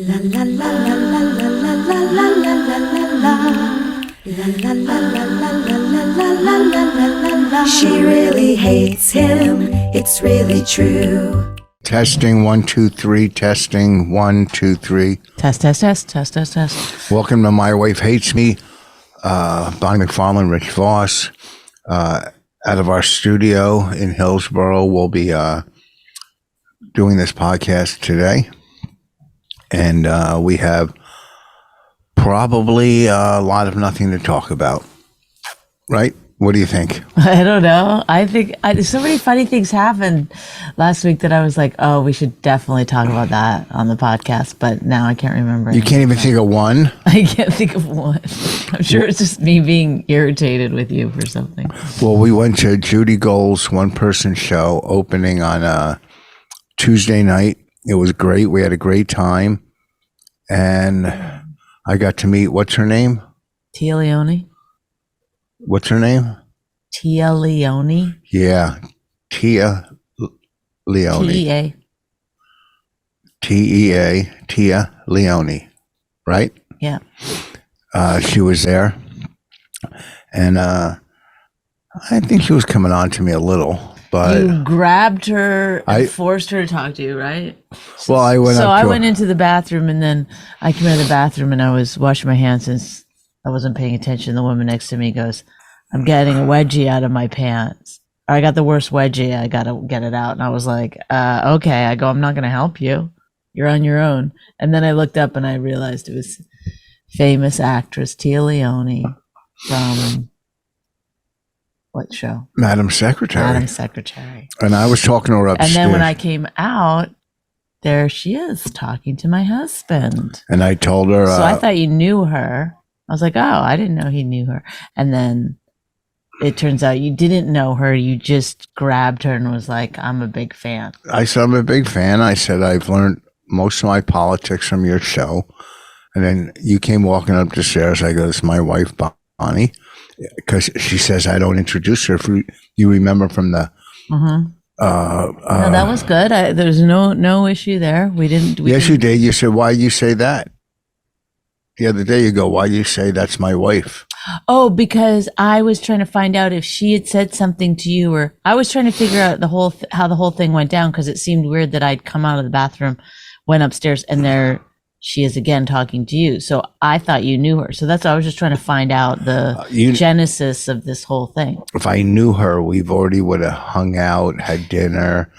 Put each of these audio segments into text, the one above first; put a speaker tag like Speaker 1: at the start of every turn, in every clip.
Speaker 1: La la la la la la la la la la la la. La la la la la la la la la la la. She really hates him, it's really true.
Speaker 2: Testing 1 2 3. Testing 1 2 3.
Speaker 3: Test.
Speaker 2: Welcome to My Wife Hates Me. Bonnie McFarlane, Rich Voss. Out of our studio in Hillsborough, we'll be doing this podcast today, and we have probably a lot of nothing to talk about. Right? What do you think?
Speaker 3: I don't know. I think so many funny things happened last week that I was like, oh, we should definitely talk about that on the podcast. But now I can't remember.
Speaker 2: You can't even think of one?
Speaker 3: I can't think of one. I'm sure it's just me being irritated with you for something.
Speaker 2: Well, we went to Judy Gold's one-person show opening on Tuesday night. It was great. We had a great time. And I got to meet, what's her name?
Speaker 3: Tia Leone.
Speaker 2: What's her name?
Speaker 3: Tia Leone.
Speaker 2: Yeah, Tia Leone.
Speaker 3: T-E-A.
Speaker 2: T-E-A, Tia Leone, right?
Speaker 3: Yeah.
Speaker 2: She was there, and I think she was coming on to me a little, but
Speaker 3: You grabbed her and forced her to talk to you, right?
Speaker 2: Well, I went.
Speaker 3: So I went into the bathroom, and then I came out of the bathroom, and I was washing my hands since I wasn't paying attention. The woman next to me goes, I'm getting a wedgie out of my pants. Or I got the worst wedgie. I got to get it out. And I was like, okay. I go, I'm not going to help you. You're on your own. And then I looked up and I realized it was famous actress Tia Leone from what show?
Speaker 2: Madam Secretary.
Speaker 3: Madam Secretary.
Speaker 2: And I was talking to her upstairs.
Speaker 3: And then when I came out, there she is talking to my husband.
Speaker 2: And I told her.
Speaker 3: So I thought you knew her. I was like, oh, I didn't know he knew her. And then it turns out you didn't know her. You just grabbed her and was like, I'm a big fan.
Speaker 2: I said, I'm a big fan. I said, I've learned most of my politics from your show. And then you came walking up the stairs. I go, this is my wife, Bonnie. Because she says I don't introduce her. If you remember from the...
Speaker 3: Mm-hmm. No, that was good. There's no issue there. We didn't...
Speaker 2: Yes, you did. You said, why you say that? The other day you go, why do you say that's my wife?
Speaker 3: Oh, because I was trying to find out if she had said something to you, or I was trying to figure out how the whole thing went down, because it seemed weird that I'd come out of the bathroom, went upstairs, and there she is again talking to you. So I thought you knew her. So that's why I was just trying to find out the genesis of this whole thing.
Speaker 2: If I knew her, we've already would have hung out, had dinner.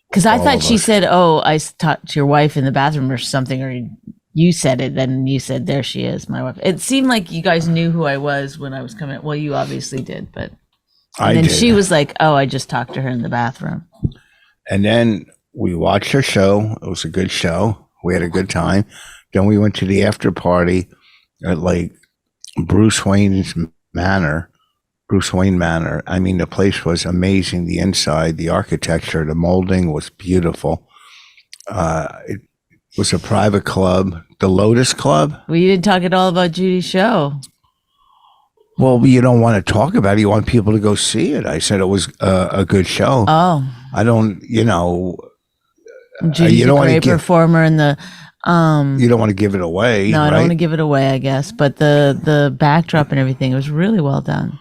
Speaker 3: Because I thought she said, oh, I talked to your wife in the bathroom or something, or you said it, then you said, there she is, my wife. It seemed like you guys knew who I was when I was coming. Well, you obviously did, but then she was like, oh, I just talked to her in the bathroom.
Speaker 2: And then we watched her show. It was a good show. We had a good time. Then we went to the after party at like Bruce Wayne Manor. I mean, the place was amazing. The inside, the architecture, the molding was beautiful. It was a private club, the Lotus Club.
Speaker 3: Well, you didn't talk at all about Judy's show.
Speaker 2: Well, you don't want to talk about it. You want people to go see it. I said it was a good show.
Speaker 3: Oh.
Speaker 2: I don't,
Speaker 3: Judy's a great performer in the...
Speaker 2: you don't want to give it away.
Speaker 3: No, I
Speaker 2: right?
Speaker 3: don't want to give it away, I guess. But the backdrop and everything, it was really well done.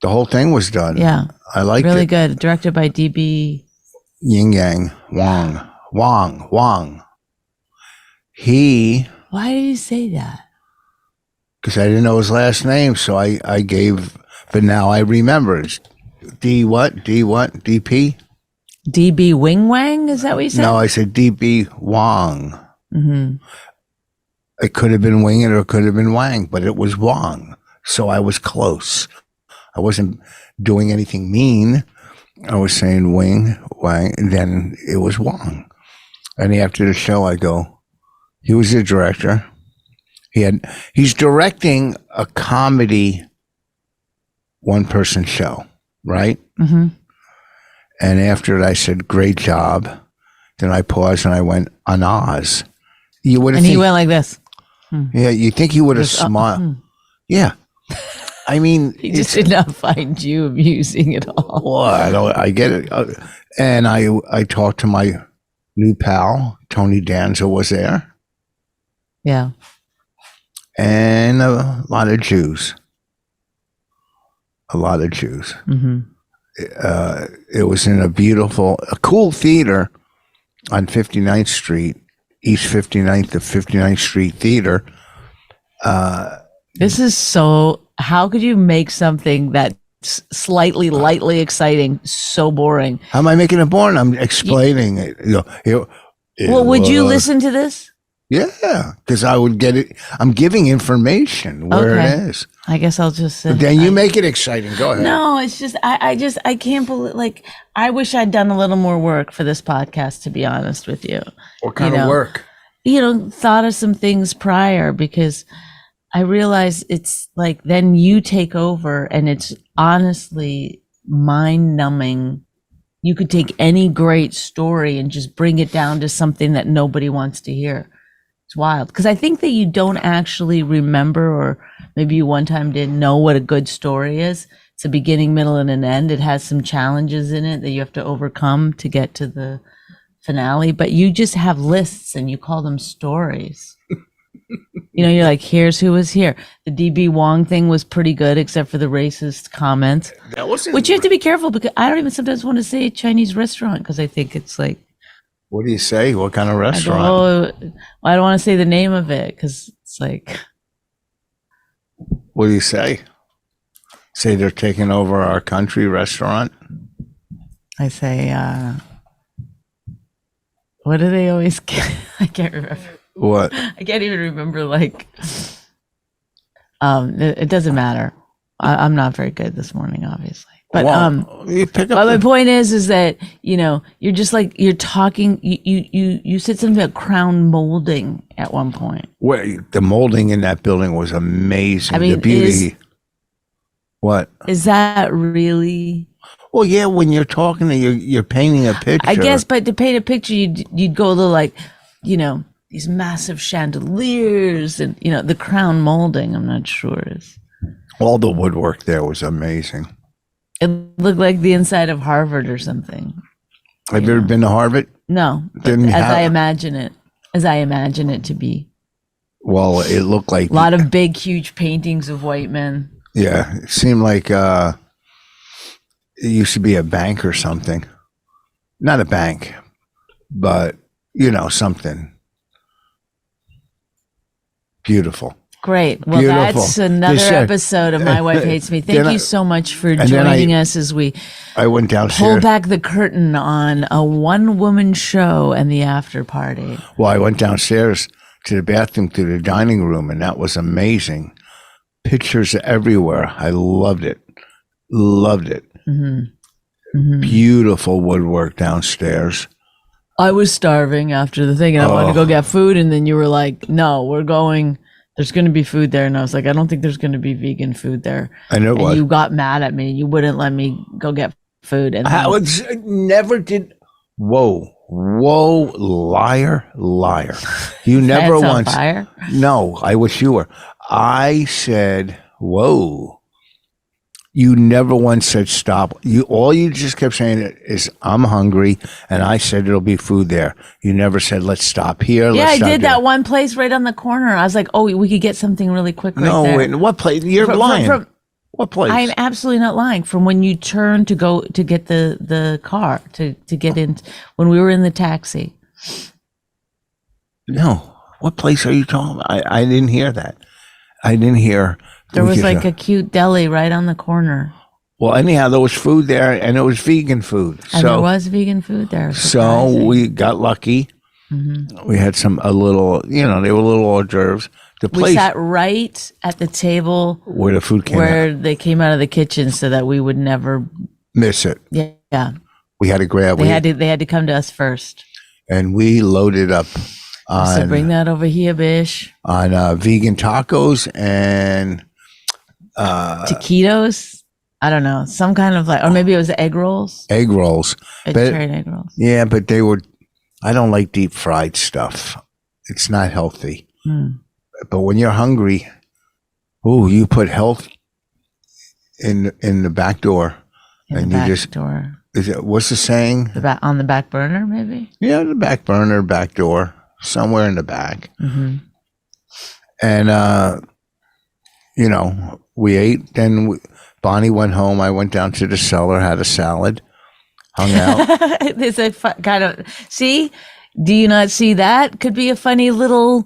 Speaker 2: The whole thing was done.
Speaker 3: Yeah.
Speaker 2: I liked it.
Speaker 3: Really good. Directed by D.B.
Speaker 2: Yin Yang Wang.
Speaker 3: Why did you say that?
Speaker 2: Because I didn't know his last name, so I gave, but now I remember. It's DP?
Speaker 3: D.B. Wing Wang? Is that what you said?
Speaker 2: No, I said D.B. Wang.
Speaker 3: Mm-hmm.
Speaker 2: It could have been Wing or it could have been Wang, but it was Wang. So I was close. I wasn't doing anything mean. I was saying Wang, and then it was Wang. And after the show, I go, he was the director. He's directing a comedy one-person show, right?
Speaker 3: Mm-hmm.
Speaker 2: And after it, I said, great job. Then I paused and I went, on Oz. You would have.
Speaker 3: And he went like this.
Speaker 2: Yeah, you think he would have smiled. Yeah. I mean,
Speaker 3: he just did not find you amusing at all.
Speaker 2: Well, I get it. And I talked to my new pal, Tony Danza was there.
Speaker 3: Yeah.
Speaker 2: and a lot of Jews. A lot of Jews.
Speaker 3: Mm-hmm.
Speaker 2: It was in a cool theater on 59th Street, East 59th to 59th Street Theater.
Speaker 3: This is so. How could you make something that's slightly lightly exciting so boring?
Speaker 2: How am I making it boring? I'm explaining it.
Speaker 3: Well, would you listen to this?
Speaker 2: Yeah, because I would get it. I'm giving information where
Speaker 3: Okay.
Speaker 2: it is.
Speaker 3: I guess I'll just.
Speaker 2: Then you make it exciting. Go ahead.
Speaker 3: No, it's just I can't believe. Like, I wish I'd done a little more work for this podcast. To be honest with you,
Speaker 2: What kind
Speaker 3: you
Speaker 2: of
Speaker 3: know,
Speaker 2: work?
Speaker 3: Thought of some things prior, because I realize it's like then you take over, and it's honestly mind numbing. You could take any great story and just bring it down to something that nobody wants to hear. It's wild, because I think that you don't actually remember, or maybe you one time didn't know what a good story is. It's a beginning, middle, and an end. It has some challenges in it that you have to overcome to get to the finale, but you just have lists and you call them stories. You're like, here's who was here. The DB Wong thing was pretty good, except for the racist comments,
Speaker 2: That wasn't.
Speaker 3: which you have to be careful, because I don't even sometimes want to say Chinese restaurant, because I think it's like,
Speaker 2: What do you say? What kind of restaurant?
Speaker 3: I don't want to say the name of it, because it's like,
Speaker 2: What do you say? Say they're taking over our country restaurant?
Speaker 3: I say, what do they always get? I can't remember.
Speaker 2: What?
Speaker 3: I can't even remember, like, it doesn't matter. I'm not very good this morning, obviously. But
Speaker 2: you pick
Speaker 3: but
Speaker 2: up.
Speaker 3: my point is that you're just like, you're talking. You said something about crown molding at one point.
Speaker 2: The molding in that building was amazing.
Speaker 3: I mean,
Speaker 2: the beauty. What?
Speaker 3: Is that really?
Speaker 2: Well, yeah. When you're talking, you're painting a picture.
Speaker 3: I guess, but to paint a picture, you'd go to, like, these massive chandeliers and the crown molding. I'm not sure is.
Speaker 2: All the woodwork there was amazing.
Speaker 3: It looked like the inside of Harvard or something.
Speaker 2: Have you ever been to Harvard?
Speaker 3: No, but
Speaker 2: Didn't
Speaker 3: as
Speaker 2: have-
Speaker 3: I imagine it to be.
Speaker 2: Well, it looked like
Speaker 3: A lot of big, huge paintings of white men.
Speaker 2: Yeah, it seemed like it used to be a bank or something. Not a bank, but something beautiful.
Speaker 3: Great. Well,
Speaker 2: Beautiful.
Speaker 3: that's another
Speaker 2: This,
Speaker 3: episode of My Wife Hates Me. Thank
Speaker 2: then
Speaker 3: you so much for
Speaker 2: then
Speaker 3: joining us as we
Speaker 2: I went
Speaker 3: pull
Speaker 2: downstairs.
Speaker 3: back the curtain on a one-woman show and the after party.
Speaker 2: Well, I went downstairs to the bathroom, to the dining room, and that was amazing. Pictures everywhere. I loved it. Loved it. Beautiful woodwork downstairs.
Speaker 3: I was starving after the thing, and I wanted to go get food, and then you were like, no, we're going. There's going to be food there. And I was like, I don't think there's going to be vegan food there.
Speaker 2: And it was.
Speaker 3: You got mad at me. You wouldn't let me go get food. And
Speaker 2: I never did. Whoa, liar. You never
Speaker 3: That's on
Speaker 2: once.
Speaker 3: fire.
Speaker 2: No, I wish you were. I said, whoa. You never once said stop. All you just kept saying is, I'm hungry, and I said there'll be food there. You never said, let's stop here.
Speaker 3: Yeah,
Speaker 2: let's
Speaker 3: I
Speaker 2: stop
Speaker 3: did
Speaker 2: there.
Speaker 3: that one place right on the corner. I was like, oh, we could get something really quick right
Speaker 2: No,
Speaker 3: there.
Speaker 2: wait, what place? You're lying. What place?
Speaker 3: I'm absolutely not lying. From when you turn to go to get the car to get in, when we were in the taxi.
Speaker 2: No. What place are you talking about? I didn't hear that. I didn't hear.
Speaker 3: There was like a cute deli right on the corner.
Speaker 2: Well, anyhow, there was food there, and it was vegan food.
Speaker 3: And there was vegan food there.
Speaker 2: So
Speaker 3: surprising.
Speaker 2: we got lucky. We had they were little hors d'oeuvres. The
Speaker 3: We
Speaker 2: place
Speaker 3: sat right at the table
Speaker 2: where the food came
Speaker 3: where
Speaker 2: out.
Speaker 3: they came out of the kitchen, so that we would never.
Speaker 2: Miss it.
Speaker 3: Yeah,
Speaker 2: We had to grab.
Speaker 3: they had to come to us first.
Speaker 2: And we loaded up
Speaker 3: So bring that over here, bish.
Speaker 2: on vegan tacos and
Speaker 3: Taquitos. I don't know, some kind of or maybe it was egg rolls.
Speaker 2: egg rolls.
Speaker 3: Vegetarian egg rolls.
Speaker 2: Yeah, but they were. I don't like deep fried stuff. It's not healthy. But when you're hungry, you put health in the back door, and you just
Speaker 3: door.
Speaker 2: what's the saying?
Speaker 3: On the back burner, maybe.
Speaker 2: Yeah, the back burner, back door, somewhere in the back. And we ate. Then Bonnie went home. I went down to the cellar, had a salad, hung out.
Speaker 3: It's a kind of, see, do you not see that? Could be a funny little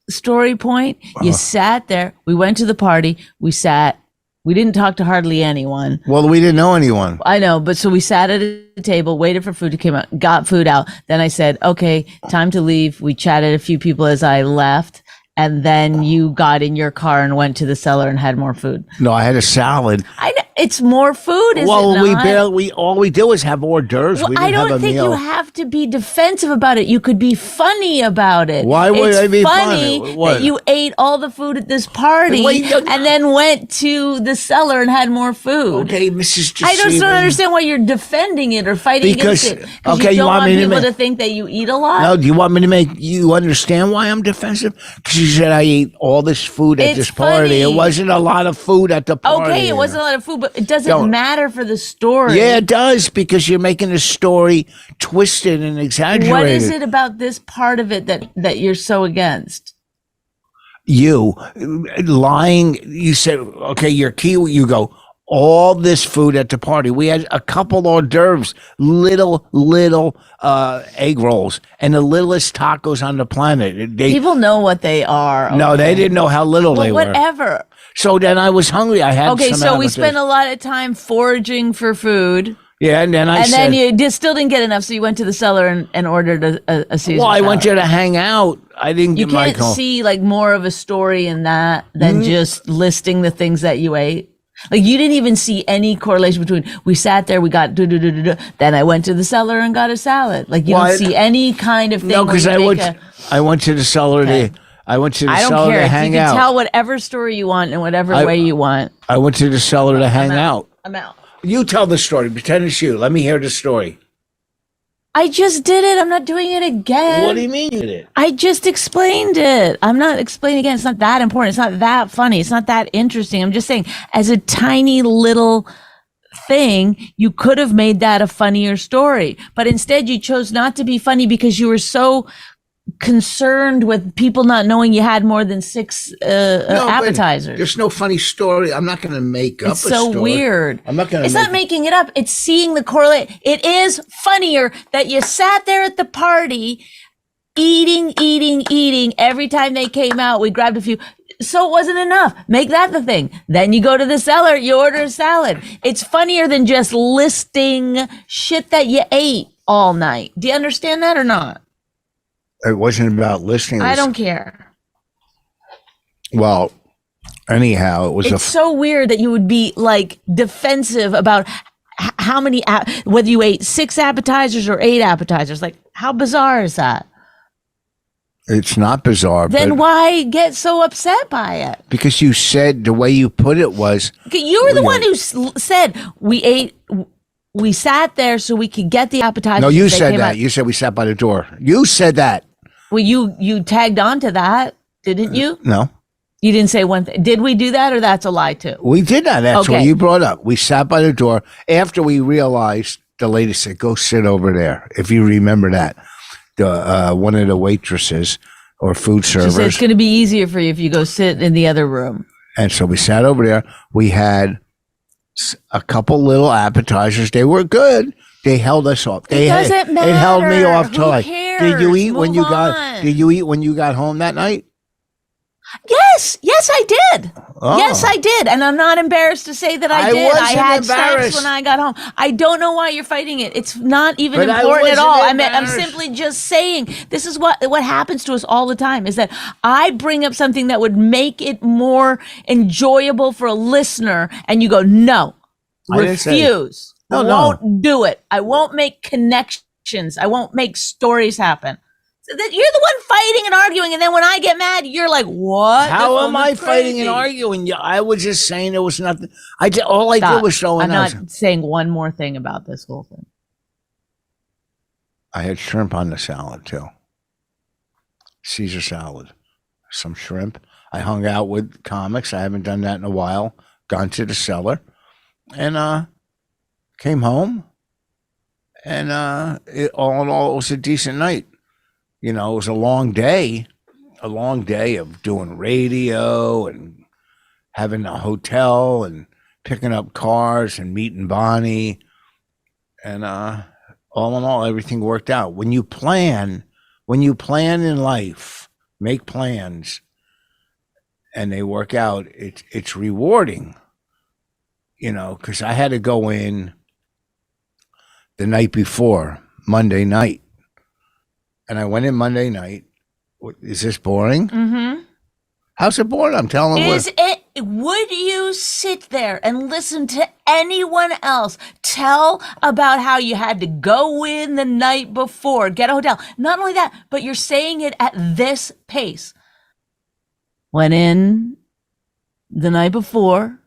Speaker 3: story point. You sat there. We went to the party. We sat. We didn't talk to hardly anyone.
Speaker 2: Well, we didn't know anyone.
Speaker 3: I know, but so we sat at a table, waited for food to come out, got food out. Then I said, okay, time to leave. We chatted a few people as I left. And then you got in your car and went to the cellar and had more food.
Speaker 2: No, I had a salad.
Speaker 3: I know, it's more food, is it
Speaker 2: Well,
Speaker 3: not?
Speaker 2: all we do is have hors d'oeuvres.
Speaker 3: Well,
Speaker 2: we didn't
Speaker 3: I don't
Speaker 2: have a
Speaker 3: think
Speaker 2: meal.
Speaker 3: you have to be defensive about it. You could be funny about it.
Speaker 2: Why would
Speaker 3: it's
Speaker 2: I be
Speaker 3: funny
Speaker 2: funny? What?
Speaker 3: that you ate all the food at this party
Speaker 2: Wait,
Speaker 3: and then went to the cellar and had more food.
Speaker 2: Okay, Mrs.
Speaker 3: I just
Speaker 2: Deceiver.
Speaker 3: don't understand why you're defending it or fighting
Speaker 2: Because-
Speaker 3: against it.
Speaker 2: okay,
Speaker 3: you
Speaker 2: you
Speaker 3: don't
Speaker 2: want
Speaker 3: want
Speaker 2: me to
Speaker 3: people
Speaker 2: make-
Speaker 3: to think that you eat a lot.
Speaker 2: No, do you want me to make you understand why I'm defensive? Because you said I ate all this food at
Speaker 3: It's
Speaker 2: this party.
Speaker 3: funny.
Speaker 2: It wasn't a lot of food at the party.
Speaker 3: Okay, it wasn't a lot of food, but it doesn't
Speaker 2: Don't.
Speaker 3: matter for the story.
Speaker 2: Yeah, it does, because you're making the story twisted and exaggerated.
Speaker 3: What is it about this part of it that you're so against?
Speaker 2: You lying. You said, okay, your key. You go, all this food at the party. We had a couple hors d'oeuvres, little egg rolls, and the littlest tacos on the planet.
Speaker 3: People know what they are.
Speaker 2: No, they didn't know how little they were.
Speaker 3: Whatever.
Speaker 2: So then I was hungry. I had
Speaker 3: Okay,
Speaker 2: some
Speaker 3: so we
Speaker 2: appetizers.
Speaker 3: spent a lot of time foraging for food,
Speaker 2: Yeah, and then I
Speaker 3: and
Speaker 2: said,
Speaker 3: then you just still didn't get enough, so you went to the cellar and ordered a Caesar
Speaker 2: well, I
Speaker 3: salad.
Speaker 2: want you to hang out. I didn't
Speaker 3: You
Speaker 2: get my
Speaker 3: can't
Speaker 2: call.
Speaker 3: see like more of a story in that than just listing the things that you ate. Like you didn't even see any correlation between we sat there, we got then I went to the cellar and got a salad. Like you
Speaker 2: Well,
Speaker 3: don't see any kind of thing.
Speaker 2: No,
Speaker 3: where
Speaker 2: because
Speaker 3: you
Speaker 2: I
Speaker 3: make
Speaker 2: went to the cellar
Speaker 3: Okay.
Speaker 2: I went to the
Speaker 3: I don't
Speaker 2: cellar
Speaker 3: care.
Speaker 2: to
Speaker 3: If you
Speaker 2: hang
Speaker 3: can
Speaker 2: out.
Speaker 3: tell whatever story you want in whatever
Speaker 2: I-
Speaker 3: way you want.
Speaker 2: I went to the cellar to hang out.
Speaker 3: I'm out.
Speaker 2: You tell the story. Pretend it's you. Let me hear the story.
Speaker 3: I just did it. I'm not doing it again.
Speaker 2: What do you mean you did?
Speaker 3: I just explained it. I'm not explaining again. It's not that important. It's not that funny. It's not that interesting. I'm just saying, as a tiny little thing, you could have made that a funnier story. But instead, you chose not to be funny because you were so concerned with people not knowing you had more than six
Speaker 2: No, but
Speaker 3: appetizers.
Speaker 2: There's no funny story. I'm not going to make up
Speaker 3: It's
Speaker 2: a
Speaker 3: so
Speaker 2: story.
Speaker 3: weird.
Speaker 2: I'm not going to
Speaker 3: It's not making it up. It's seeing the correlate. It is funnier that you sat there at the party eating. Every time they came out, we grabbed a few. So it wasn't enough. Make that the thing. Then you go to the cellar, you order a salad. It's funnier than just listing shit that you ate all night. Do you understand that or not?
Speaker 2: It wasn't about listening.
Speaker 3: I don't care.
Speaker 2: Well, anyhow, it was
Speaker 3: It's so weird that you would be like defensive about how many, whether you ate 6 appetizers or 8 appetizers. Like, how bizarre is that?
Speaker 2: It's not bizarre.
Speaker 3: Then
Speaker 2: but
Speaker 3: why get so upset by it?
Speaker 2: because you said the way you put it was,
Speaker 3: Okay, you were the one who said we sat there so we could get the appetizers.
Speaker 2: no, you
Speaker 3: as they
Speaker 2: said
Speaker 3: came
Speaker 2: that.
Speaker 3: out.
Speaker 2: You said we sat by the door. You said that.
Speaker 3: Well, you tagged on to that, didn't you?
Speaker 2: No,
Speaker 3: You didn't say one thing. Did we do that, or that's a lie too?
Speaker 2: we did that. That's what
Speaker 3: Okay.
Speaker 2: you brought up. We sat by the door after we realized the lady said, "Go sit over there." If you remember that, the one of the waitresses or food
Speaker 3: She said it's
Speaker 2: servers,
Speaker 3: going to be easier for you if you go sit in the other room.
Speaker 2: and so we sat over there. We had a couple little appetizers. They were good. They held us off. They
Speaker 3: doesn't
Speaker 2: It held me
Speaker 3: matter.
Speaker 2: off
Speaker 3: Who
Speaker 2: till like. Did you
Speaker 3: cares?
Speaker 2: eat when
Speaker 3: Move
Speaker 2: you got?
Speaker 3: on.
Speaker 2: Did you eat when you got home that night?
Speaker 3: Yes, I did.
Speaker 2: Oh.
Speaker 3: Yes, I did. And I'm not embarrassed to say that I
Speaker 2: I
Speaker 3: did. I
Speaker 2: wasn't
Speaker 3: had snacks
Speaker 2: embarrassed.
Speaker 3: when I got home. I don't know why you're fighting it. It's not even
Speaker 2: But I
Speaker 3: important at
Speaker 2: wasn't
Speaker 3: all. I'm
Speaker 2: embarrassed.
Speaker 3: simply just saying this is what happens to us all the time is that I bring up something that would make it more enjoyable for a listener and you go, no,
Speaker 2: I didn't say-
Speaker 3: refuse.
Speaker 2: No,
Speaker 3: I
Speaker 2: no.
Speaker 3: won't do it. I won't make connections. I won't make stories happen. So that you're the one fighting and arguing, and then when I get mad, you're like, "What?
Speaker 2: How
Speaker 3: This
Speaker 2: am
Speaker 3: woman's
Speaker 2: I fighting
Speaker 3: crazy."
Speaker 2: and arguing? I was just saying there was nothing. All I did
Speaker 3: Stop.
Speaker 2: was throw
Speaker 3: I'm
Speaker 2: in.
Speaker 3: not saying one more thing about this whole thing.
Speaker 2: I had shrimp on the salad too. Caesar salad, some shrimp. I hung out with comics. I haven't done that in a while. Gone to the cellar, and came home. And all in all, it was a decent night. You know, it was a long day. a long day of doing radio and having a hotel and picking up cars and meeting Bonnie. And all in all, everything worked out. When you plan in life, make plans, and they work out, it's rewarding. You know, because I had to go in the night before, Monday night. And I went in Monday night. Is this boring?
Speaker 3: Mm-hmm.
Speaker 2: How's it boring? I'm telling you.
Speaker 3: Would you sit there and listen to anyone else tell about how you had to go in the night before, get a hotel? Not only that, but you're saying it at this pace. Went in the night before,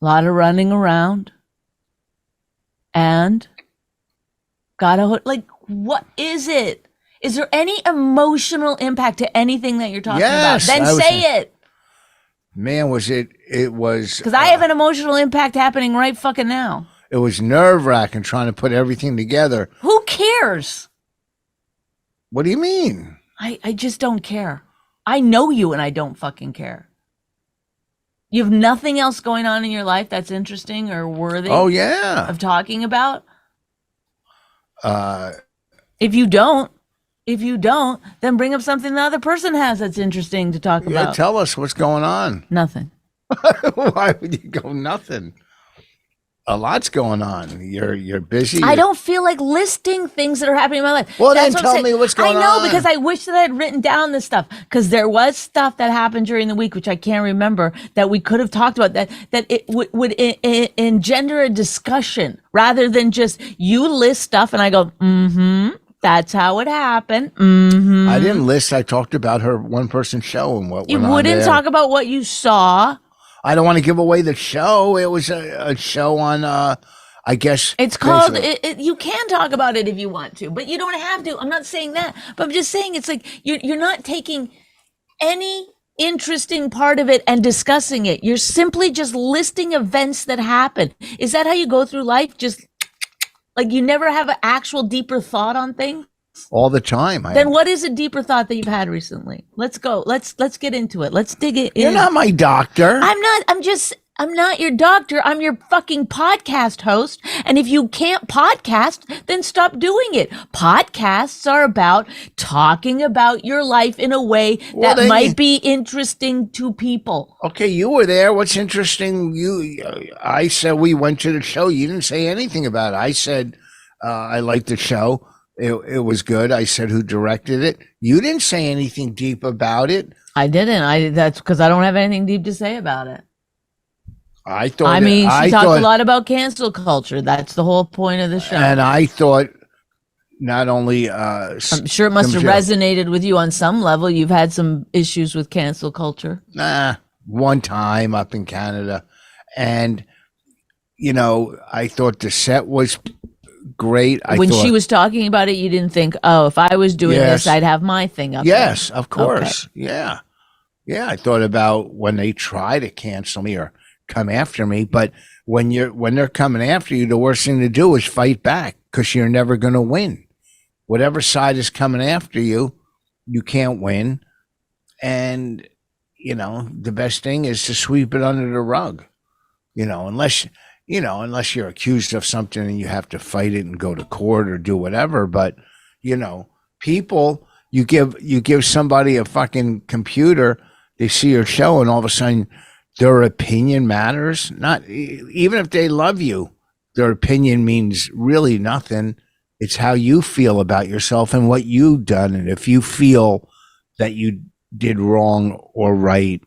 Speaker 3: a lot of running around, and got a like. What is it? Is there any emotional impact to anything that you're talking about? Then say it.
Speaker 2: Man, was it? It was
Speaker 3: because I have an emotional impact happening right fucking now.
Speaker 2: It was nerve-wracking trying to put everything together.
Speaker 3: Who cares?
Speaker 2: What do you mean?
Speaker 3: I just don't care. I know you and I don't fucking care. You have nothing else going on in your life that's interesting or worthy of talking about? If you don't, then bring up something the other person has that's interesting to talk about.
Speaker 2: Tell us what's going on.
Speaker 3: Nothing.
Speaker 2: Why would you go nothing? A lot's going on. You're busy.
Speaker 3: I don't feel like listing things that are happening in my life.
Speaker 2: Well, then tell me what's going on.
Speaker 3: I know, because I wish that I had written down this stuff, because there was stuff that happened during the week, which I can't remember, that we could have talked about, that it would engender a discussion rather than just you list stuff and I go, that's how it happened.
Speaker 2: I didn't list. I talked about her one-person show and what
Speaker 3: you
Speaker 2: went on
Speaker 3: wouldn't
Speaker 2: there.
Speaker 3: talk about what you saw.
Speaker 2: I don't want to give away the show. It was a show on, I guess.
Speaker 3: It's called, you can talk about it if you want to, but you don't have to. I'm not saying that, but I'm just saying it's like you're not taking any interesting part of it and discussing it. You're simply just listing events that happen. Is that how you go through life? Just like you never have an actual deeper thought on things?
Speaker 2: All the time.
Speaker 3: Then what is a deeper thought that you've had recently? Let's go. Let's get into it. Let's dig it in.
Speaker 2: You're not my doctor.
Speaker 3: I'm not your doctor. I'm your fucking podcast host. And if you can't podcast, then stop doing it. Podcasts are about talking about your life in a way that might be interesting to people.
Speaker 2: Okay, you were there. What's interesting? I said we went to the show. You didn't say anything about it. I said I liked the show. It was good. I said who directed it. You didn't say anything deep about it.
Speaker 3: I didn't. That's because I don't have anything deep to say about it.
Speaker 2: I thought.
Speaker 3: She talked a lot about cancel culture. That's the whole point of the show.
Speaker 2: And I thought not only.
Speaker 3: I'm sure it must have resonated with you on some level. You've had some issues with cancel culture.
Speaker 2: One time up in Canada, and I thought the set was great.
Speaker 3: When she was talking about it, you didn't think, oh, if I was doing this, I'd have my thing up there.
Speaker 2: Yes, of course. Okay. Yeah. I thought about when they try to cancel me or come after me, but when they're coming after you, the worst thing to do is fight back, because you're never going to win. Whatever side is coming after you, you can't win. And the best thing is to sweep it under the rug. Unless you're accused of something and you have to fight it and go to court or do whatever. But, people, you give somebody a fucking computer, they see your show, and all of a sudden their opinion matters. Not even if they love you, their opinion means really nothing. It's how you feel about yourself and what you've done. And if you feel that you did wrong or right,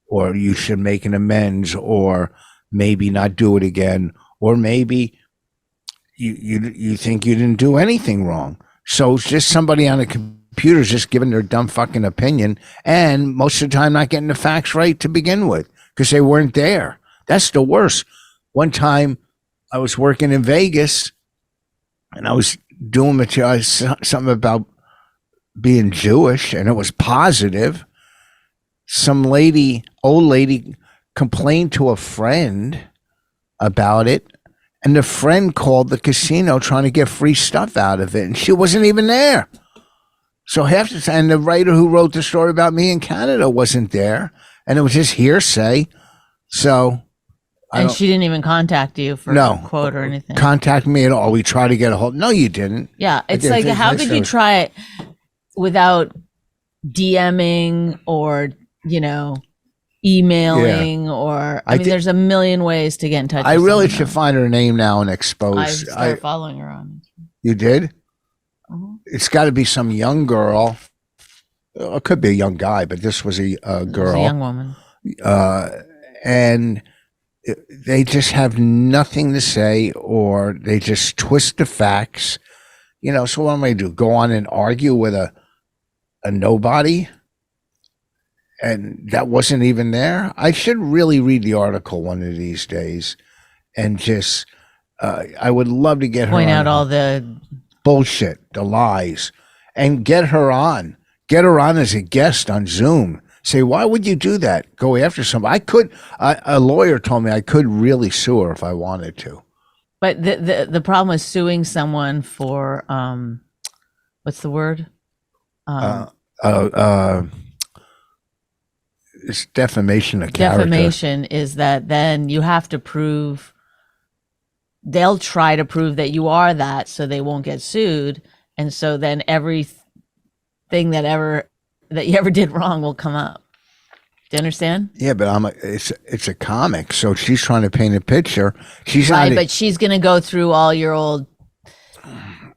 Speaker 2: or you should make an amends, or maybe not do it again, or maybe you think you didn't do anything wrong. So it's just somebody on a computer is just giving their dumb fucking opinion, and most of the time not getting the facts right to begin with, because they weren't there. That's the worst. One time I was working in Vegas, and I was doing material, something about being Jewish, and it was positive. Some old lady, complained to a friend about it, and the friend called the casino trying to get free stuff out of it, and she wasn't even there. So half the time, and the writer who wrote the story about me in Canada wasn't there, and it was just hearsay. So
Speaker 3: And she didn't even contact you for a quote or anything.
Speaker 2: Contact me at all. We tried to get a hold. No, you didn't.
Speaker 3: Yeah, it's like, how could you try it without DMing or, emailing or, I mean, there's a million ways to get in touch with
Speaker 2: I really should
Speaker 3: now.
Speaker 2: find her name now and expose.
Speaker 3: I started following her on.
Speaker 2: You did?
Speaker 3: Mm-hmm.
Speaker 2: It's got to be some young girl. It could be a young guy, but this was a girl.
Speaker 3: It was a young woman.
Speaker 2: And they just have nothing to say, or they just twist the facts. So what am I do? Go on and argue with a nobody? And that wasn't even there. I should really read the article one of these days, and just I would love to get her
Speaker 3: point
Speaker 2: on
Speaker 3: out all the
Speaker 2: bullshit, the lies, and get her on as a guest on Zoom. Say, why would you do that? Go after somebody. I could. A lawyer told me I could really sue her if I wanted to.
Speaker 3: But the problem with suing someone for what's the word?
Speaker 2: It's defamation of character.
Speaker 3: Defamation is that then you have to prove. They'll try to prove that you are that, so they won't get sued, and so then everything that you ever did wrong will come up. Do you understand?
Speaker 2: Yeah, but it's a comic, so she's trying to paint a picture. She's
Speaker 3: right,
Speaker 2: not
Speaker 3: but she's going to go through all your old.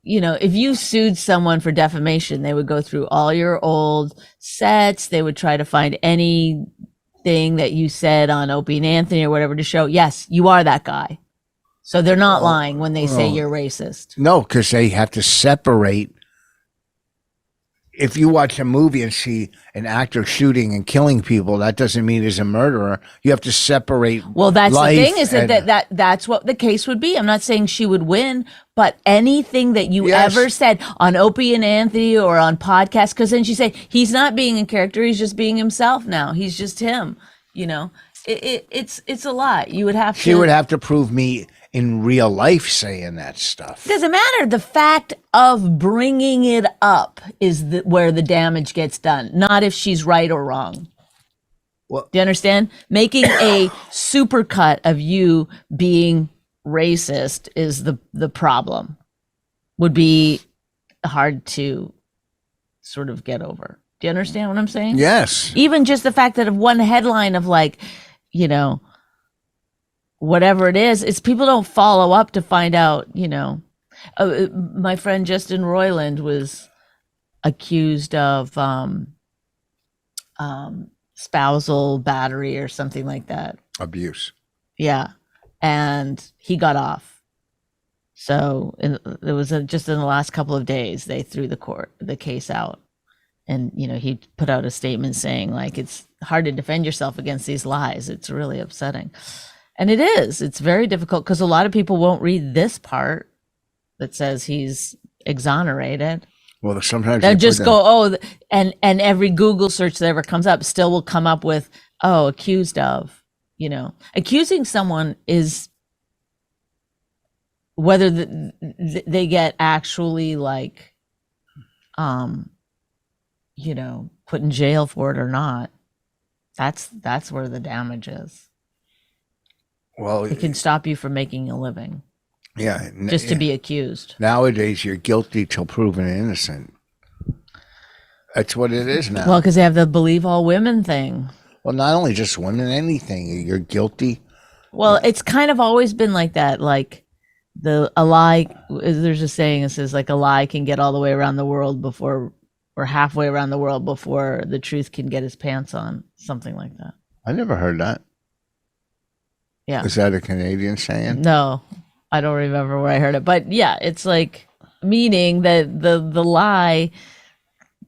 Speaker 3: If you sued someone for defamation, they would go through all your old sets. They would try to find anything that you said on Opie and Anthony or whatever to show, yes, you are that guy. So they're not lying when they say you're racist.
Speaker 2: No, because they have to separate. If you watch a movie and see an actor shooting and killing people, that doesn't mean he's a murderer. You have to separate.
Speaker 3: Well, that's the thing, is
Speaker 2: and,
Speaker 3: that's what the case would be. I'm not saying she would win, but anything that you
Speaker 2: Yes.
Speaker 3: ever said on Opie and Anthony or on podcasts, because then she say he's not being a character, he's just being himself now. He's just him. It's a lot. You would have to.
Speaker 2: She would have to prove me in real life saying that stuff.
Speaker 3: Doesn't matter. The fact of bringing it up is where the damage gets done, not if she's right or wrong.
Speaker 2: Well,
Speaker 3: do you understand? Making a supercut of you being racist is the problem. Would be hard to sort of get over. Do you understand what I'm saying?
Speaker 2: Yes.
Speaker 3: Even just the fact that of one headline of whatever it is, it's people don't follow up to find out, my friend Justin Roiland was accused of spousal battery or something like that.
Speaker 2: Abuse.
Speaker 3: Yeah. And he got off. So it was just in the last couple of days, they threw the case out. And, he put out a statement saying it's hard to defend yourself against these lies. It's really upsetting. And it is. It's very difficult because a lot of people won't read this part that says he's exonerated.
Speaker 2: Well, sometimes
Speaker 3: they'll just go, and every Google search that ever comes up still will come up with, accused of. Accusing someone is whether they get actually put in jail for it or not. That's where the damage is.
Speaker 2: Well,
Speaker 3: it can stop you from making a living.
Speaker 2: Yeah.
Speaker 3: Just to be accused.
Speaker 2: Nowadays, you're guilty till proven innocent. That's what it is now.
Speaker 3: Well, because they have the believe all women thing.
Speaker 2: Well, not only just women, anything. You're guilty.
Speaker 3: Well, it's kind of always been like that. A lie, there's a saying that says a lie can get all the way around the world or halfway around the world before the truth can get his pants on. Something like that.
Speaker 2: I never heard that.
Speaker 3: Yeah.
Speaker 2: Is that a Canadian saying?
Speaker 3: No, I don't remember where I heard it. But yeah, it's meaning that the lie,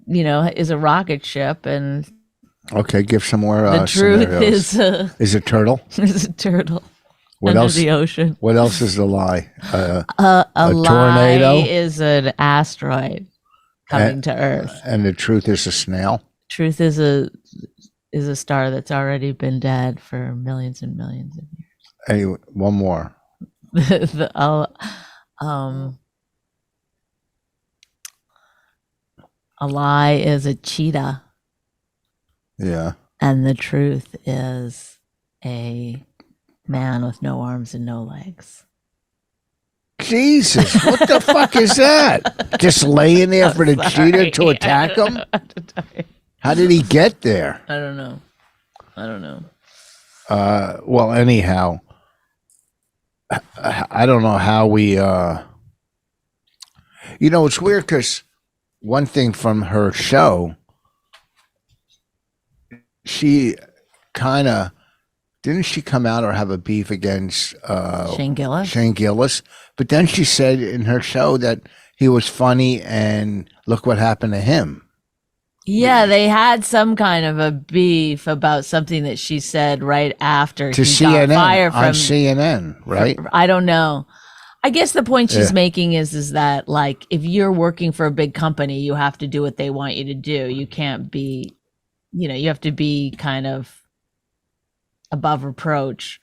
Speaker 3: is a rocket ship, and
Speaker 2: okay, give some more.
Speaker 3: The truth
Speaker 2: scenarios. Is a turtle.
Speaker 3: Is a turtle.
Speaker 2: What
Speaker 3: under
Speaker 2: else?
Speaker 3: The ocean.
Speaker 2: What else is a lie?
Speaker 3: A
Speaker 2: tornado
Speaker 3: lie is an asteroid coming to Earth,
Speaker 2: and the truth is a snail.
Speaker 3: Truth is a star that's already been dead for millions and millions of years.
Speaker 2: Anyway, one more.
Speaker 3: A lie is a cheetah,
Speaker 2: Yeah.
Speaker 3: and the truth is a man with no arms and no legs.
Speaker 2: Jesus, what the fuck is that? Just laying there for the cheetah to attack him? How did he get there?
Speaker 3: I don't know.
Speaker 2: Well, anyhow, I don't know how we, it's weird because one thing from her show, she kind of, didn't she come out or have a beef against
Speaker 3: Shane Gillis?
Speaker 2: Shane Gillis? But then she said in her show that he was funny and look what happened to him.
Speaker 3: Yeah, they had some kind of a beef about something that she said right after
Speaker 2: To
Speaker 3: he got
Speaker 2: CNN,
Speaker 3: fired from
Speaker 2: on CNN, right?
Speaker 3: I don't know. I guess the point she's making is that, like, if you're working for a big company, you have to do what they want you to do. You can't be, you have to be kind of above reproach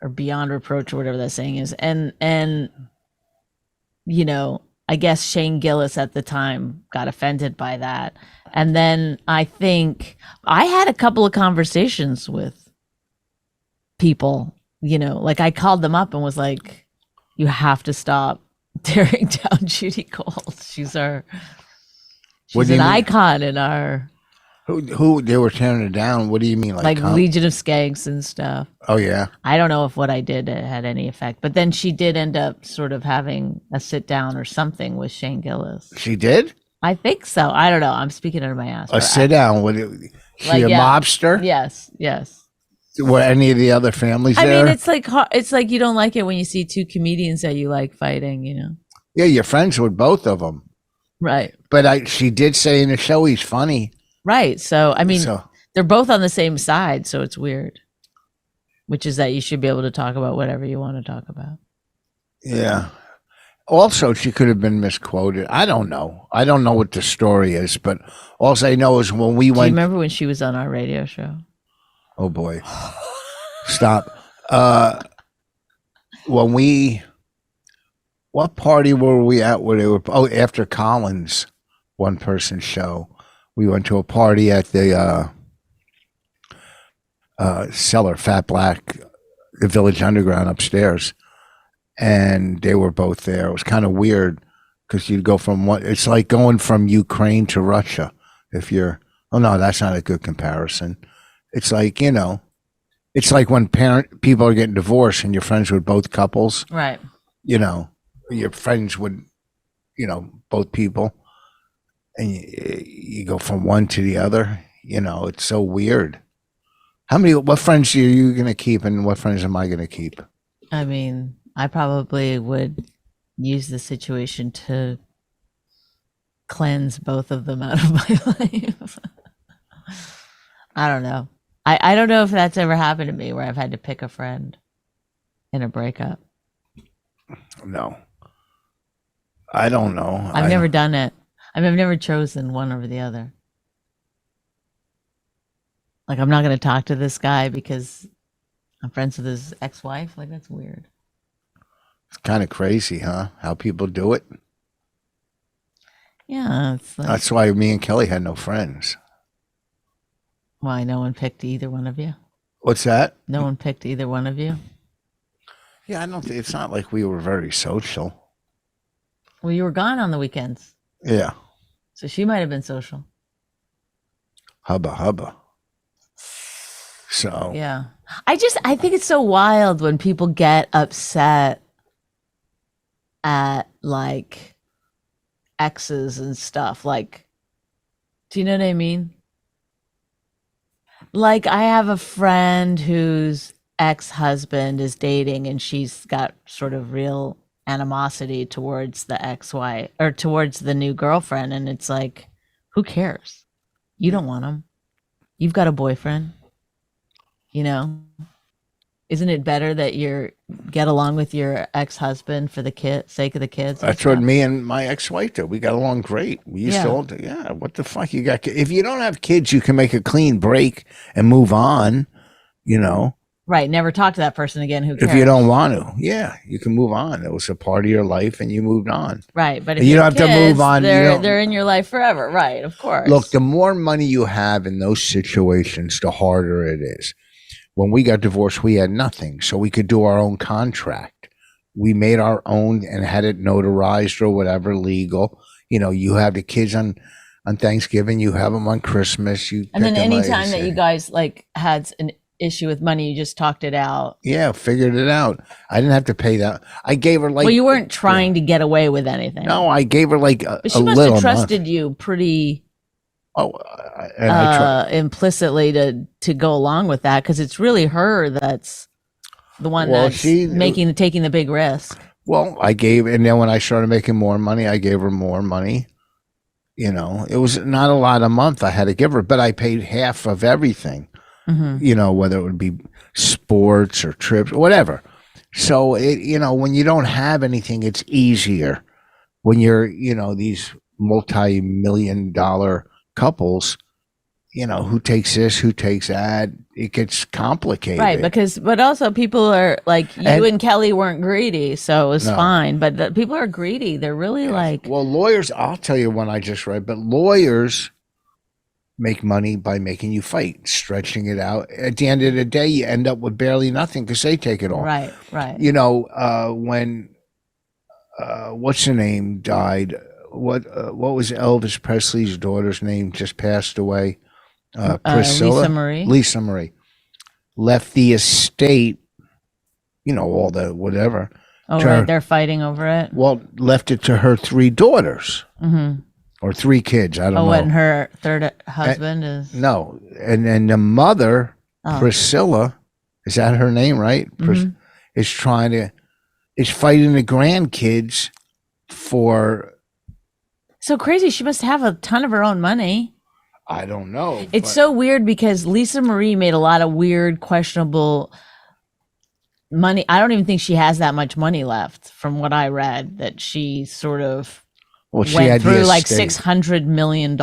Speaker 3: or beyond reproach or whatever that saying is. And I guess Shane Gillis at the time got offended by that. And then I think I had a couple of conversations with people, like I called them up and was like, you have to stop tearing down Judy Gold. She's an icon in our...
Speaker 2: Who they were tearing it down? What do you mean?
Speaker 3: Like Legion of Skanks and stuff.
Speaker 2: Oh, yeah.
Speaker 3: I don't know if what I did had any effect. But then she did end up sort of having a sit down or something with Shane Gillis.
Speaker 2: She did?
Speaker 3: I think so. I don't know. I'm speaking out of my ass.
Speaker 2: A sit down? She a mobster?
Speaker 3: Yes.
Speaker 2: Were any of the other families there?
Speaker 3: I mean, it's like you don't like it when you see two comedians that you like fighting,
Speaker 2: Yeah, you're friends with both of them.
Speaker 3: Right.
Speaker 2: But she did say in the show he's funny.
Speaker 3: Right. So, I mean, they're both on the same side, so it's weird. Which is that you should be able to talk about whatever you want to talk about.
Speaker 2: Yeah. Also, she could have been misquoted. I don't know. I don't know what the story is, but all I know is when we went...
Speaker 3: Do you remember when she was on our radio show?
Speaker 2: Oh, boy. Stop. What party were we at where they were... Oh, after Collins' one-person show. We went to a party at the Cellar, Fat Black, the Village Underground upstairs. And they were both there. It was kind of weird because you'd go from it's like going from Ukraine to Russia. If you're, oh no, that's not a good comparison. It's like, it's like when people are getting divorced and you're friends with both couples.
Speaker 3: Right.
Speaker 2: You're friends with, both people. And you go from one to the other, it's so weird. What friends are you going to keep and what friends am I going to keep?
Speaker 3: I mean, I probably would use the situation to cleanse both of them out of my life. I don't know. I don't know if that's ever happened to me where I've had to pick a friend in a breakup.
Speaker 2: No. I don't know.
Speaker 3: I've never done it. I've never chosen one over the other. Like, I'm not going to talk to this guy because I'm friends with his ex-wife. Like, that's weird.
Speaker 2: It's kind of crazy, huh? How people do it.
Speaker 3: Yeah.
Speaker 2: That's why me and Kelly had no friends.
Speaker 3: Why? No one picked either one of you?
Speaker 2: What's that?
Speaker 3: No one picked either one of you?
Speaker 2: Yeah, I don't think it's not like we were very social.
Speaker 3: Well, you were gone on the weekends.
Speaker 2: Yeah.
Speaker 3: So she might have been social.
Speaker 2: Hubba. So.
Speaker 3: Yeah. I think it's so wild when people get upset at, like, exes and stuff. Like, do you know what I mean? Like, I have a friend whose ex-husband is dating and she's got sort of real animosity towards the ex-wife or towards the new girlfriend, and it's like, who cares? You don't want him. You've got a boyfriend. Isn't it better that you get along with your ex-husband for the sake of the kids?
Speaker 2: That's what me and my ex-wife did. We got along great. We used to all do, what the fuck? If you don't have kids, you can make a clean break and move on,
Speaker 3: Right. Never talk to that person again. Who cares?
Speaker 2: If you don't want to, yeah, you can move on. It was a part of your life and you moved on.
Speaker 3: Right. But if
Speaker 2: You
Speaker 3: you
Speaker 2: don't have to move on.
Speaker 3: They're in your life forever. Right. Of course.
Speaker 2: Look, the more money you have in those situations, the harder it is. When we got divorced, we had nothing. So we could do our own contract. We made our own and had it notarized or whatever, legal. You have the kids on Thanksgiving, you have them on Christmas.
Speaker 3: And then anytime that you guys like had an issue with money, you just talked it out.
Speaker 2: Yeah, figured it out. I didn't have to pay that. I gave her like.
Speaker 3: Well, you weren't trying to get away with anything.
Speaker 2: No, I gave her like a
Speaker 3: But she must
Speaker 2: little
Speaker 3: have trusted
Speaker 2: month.
Speaker 3: you pretty
Speaker 2: Oh, and I
Speaker 3: implicitly to go along with that, because it's really her that's the one that's taking the big risk.
Speaker 2: Well, and then when I started making more money, I gave her more money. It was not a lot a month I had to give her, but I paid half of everything. Mm-hmm. Whether it would be sports or trips, whatever. So when you don't have anything, it's easier. When you're, these multi-million-dollar couples, who takes this, who takes that, it gets complicated.
Speaker 3: Right, but also people are like, you and Kelly weren't greedy, so it was fine. But people are greedy. They're really like.
Speaker 2: Well, lawyers, I'll tell you one I just read, but lawyers make money by making you fight, stretching it out. At the end of the day, you end up with barely nothing because they take it all.
Speaker 3: Right.
Speaker 2: When what's her name died? What was Elvis Presley's daughter's name? Just passed away. Priscilla. Lisa Marie left the estate. All the whatever.
Speaker 3: Oh, right. They're fighting over it.
Speaker 2: Well, left it to her 3 daughters. Mm-hmm. Or 3 kids. I don't know.
Speaker 3: And her third husband is?
Speaker 2: No. And then the mother, Priscilla, is that her name, right? Mm-hmm. Is fighting the grandkids for.
Speaker 3: So crazy. She must have a ton of her own money.
Speaker 2: I don't know.
Speaker 3: It's so weird because Lisa Marie made a lot of weird, questionable money. I don't even think she has that much money left from what I read, that she sort of. Well, she went through like $600 million.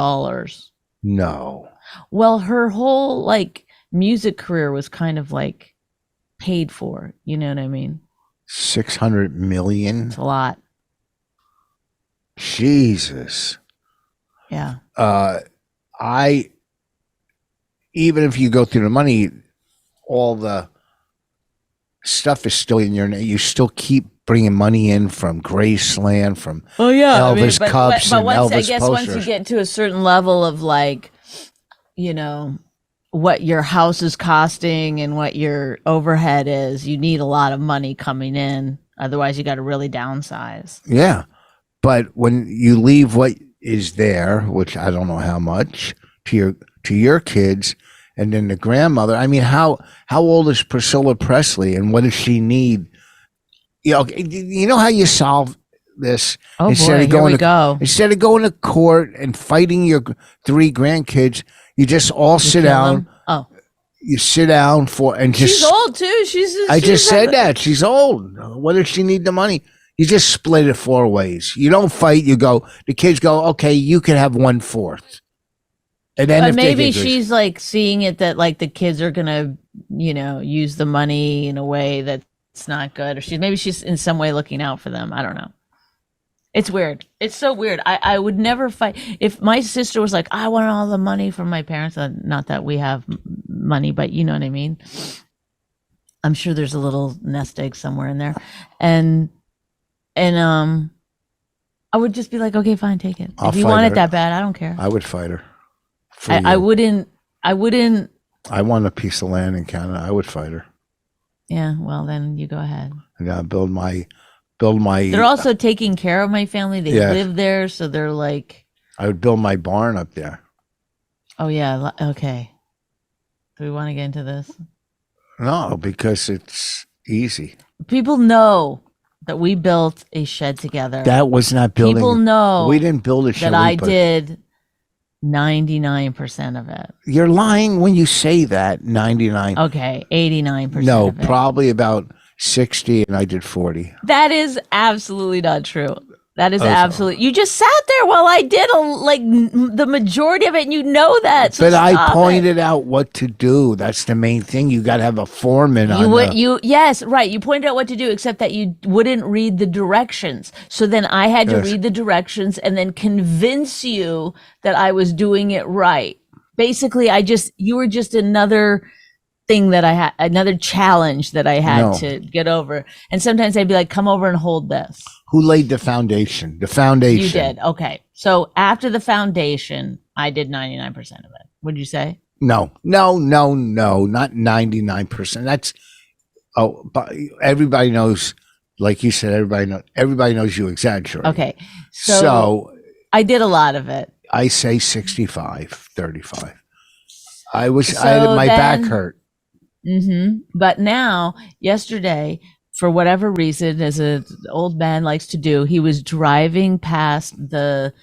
Speaker 2: No.
Speaker 3: Well, her whole like music career was kind of like paid for. You know what I mean?
Speaker 2: 600 million.
Speaker 3: It's a lot.
Speaker 2: Jesus.
Speaker 3: Yeah.
Speaker 2: Even if you go through the money, all the stuff is still in your name. You still keep bringing money in from Graceland, from Elvis cups and Elvis posters. I guess
Speaker 3: once you get to a certain level of like, what your house is costing and what your overhead is, you need a lot of money coming in. Otherwise, you got to really downsize.
Speaker 2: Yeah. But when you leave what is there, which I don't know how much, to your kids, and then the grandmother. I mean, how old is Priscilla Presley, and what does she need? You know how you solve this?
Speaker 3: Oh, instead of going
Speaker 2: instead of going to court and fighting your 3 grandkids, you just all sit down.
Speaker 3: Them? Oh,
Speaker 2: you sit down
Speaker 3: she's old too.
Speaker 2: I just said that she's old. What does she need the money? You just split it 4 ways. You don't fight. The kids go, okay, you can have 1/4. And then
Speaker 3: maybe she's like seeing it that like the kids are going to, use the money in a way that's not good. Or she's in some way looking out for them. I don't know. It's weird. It's so weird. I would never fight. If my sister was like, I want all the money from my parents, not that we have money, but you know what I mean? I'm sure there's a little nest egg somewhere in there. And I would just be like, okay, fine, take it. If you want it that bad, I don't care.
Speaker 2: I would fight her.
Speaker 3: I wouldn't.
Speaker 2: I want a piece of land in Canada. I would fight her.
Speaker 3: Yeah, well, then you go ahead.
Speaker 2: I gotta build my.
Speaker 3: They're also taking care of my family. They live there, so they're like.
Speaker 2: I would build my barn up there.
Speaker 3: Oh yeah. Okay. Do we want to get into this?
Speaker 2: No, because it's easy.
Speaker 3: People know that we built a shed together.
Speaker 2: That was not building.
Speaker 3: People know
Speaker 2: we didn't build a shed.
Speaker 3: That I did 99% of it.
Speaker 2: You're lying when you say that. 99.
Speaker 3: Okay, 89%.
Speaker 2: No,
Speaker 3: of it.
Speaker 2: Probably about 60, and I did 40.
Speaker 3: That is absolutely not true. That is
Speaker 2: Oh, so-
Speaker 3: absolute. You just sat there while I did the majority of it, and you know that. So
Speaker 2: But I
Speaker 3: stop it.
Speaker 2: pointed out what to do. That's the main thing. You got to have a foreman on
Speaker 3: Yes, right. You pointed out what to do, except that you wouldn't read the directions. So then I had to
Speaker 2: Yes.
Speaker 3: read the directions and then convince you that I was doing it right. Basically, you were just another thing that I had, another challenge that I had to get over. And sometimes I'd be like, come over and hold this.
Speaker 2: Who laid the foundation? The foundation.
Speaker 3: You did. Okay. So after the foundation, I did 99% of it. What'd you say?
Speaker 2: No, not 99%. That's, but everybody knows, like you said, everybody knows you exaggerate.
Speaker 3: Okay. So I did a lot of it.
Speaker 2: I say 65, 35. My back hurt.
Speaker 3: But now, yesterday, for whatever reason, as an old man likes to do, he was driving past the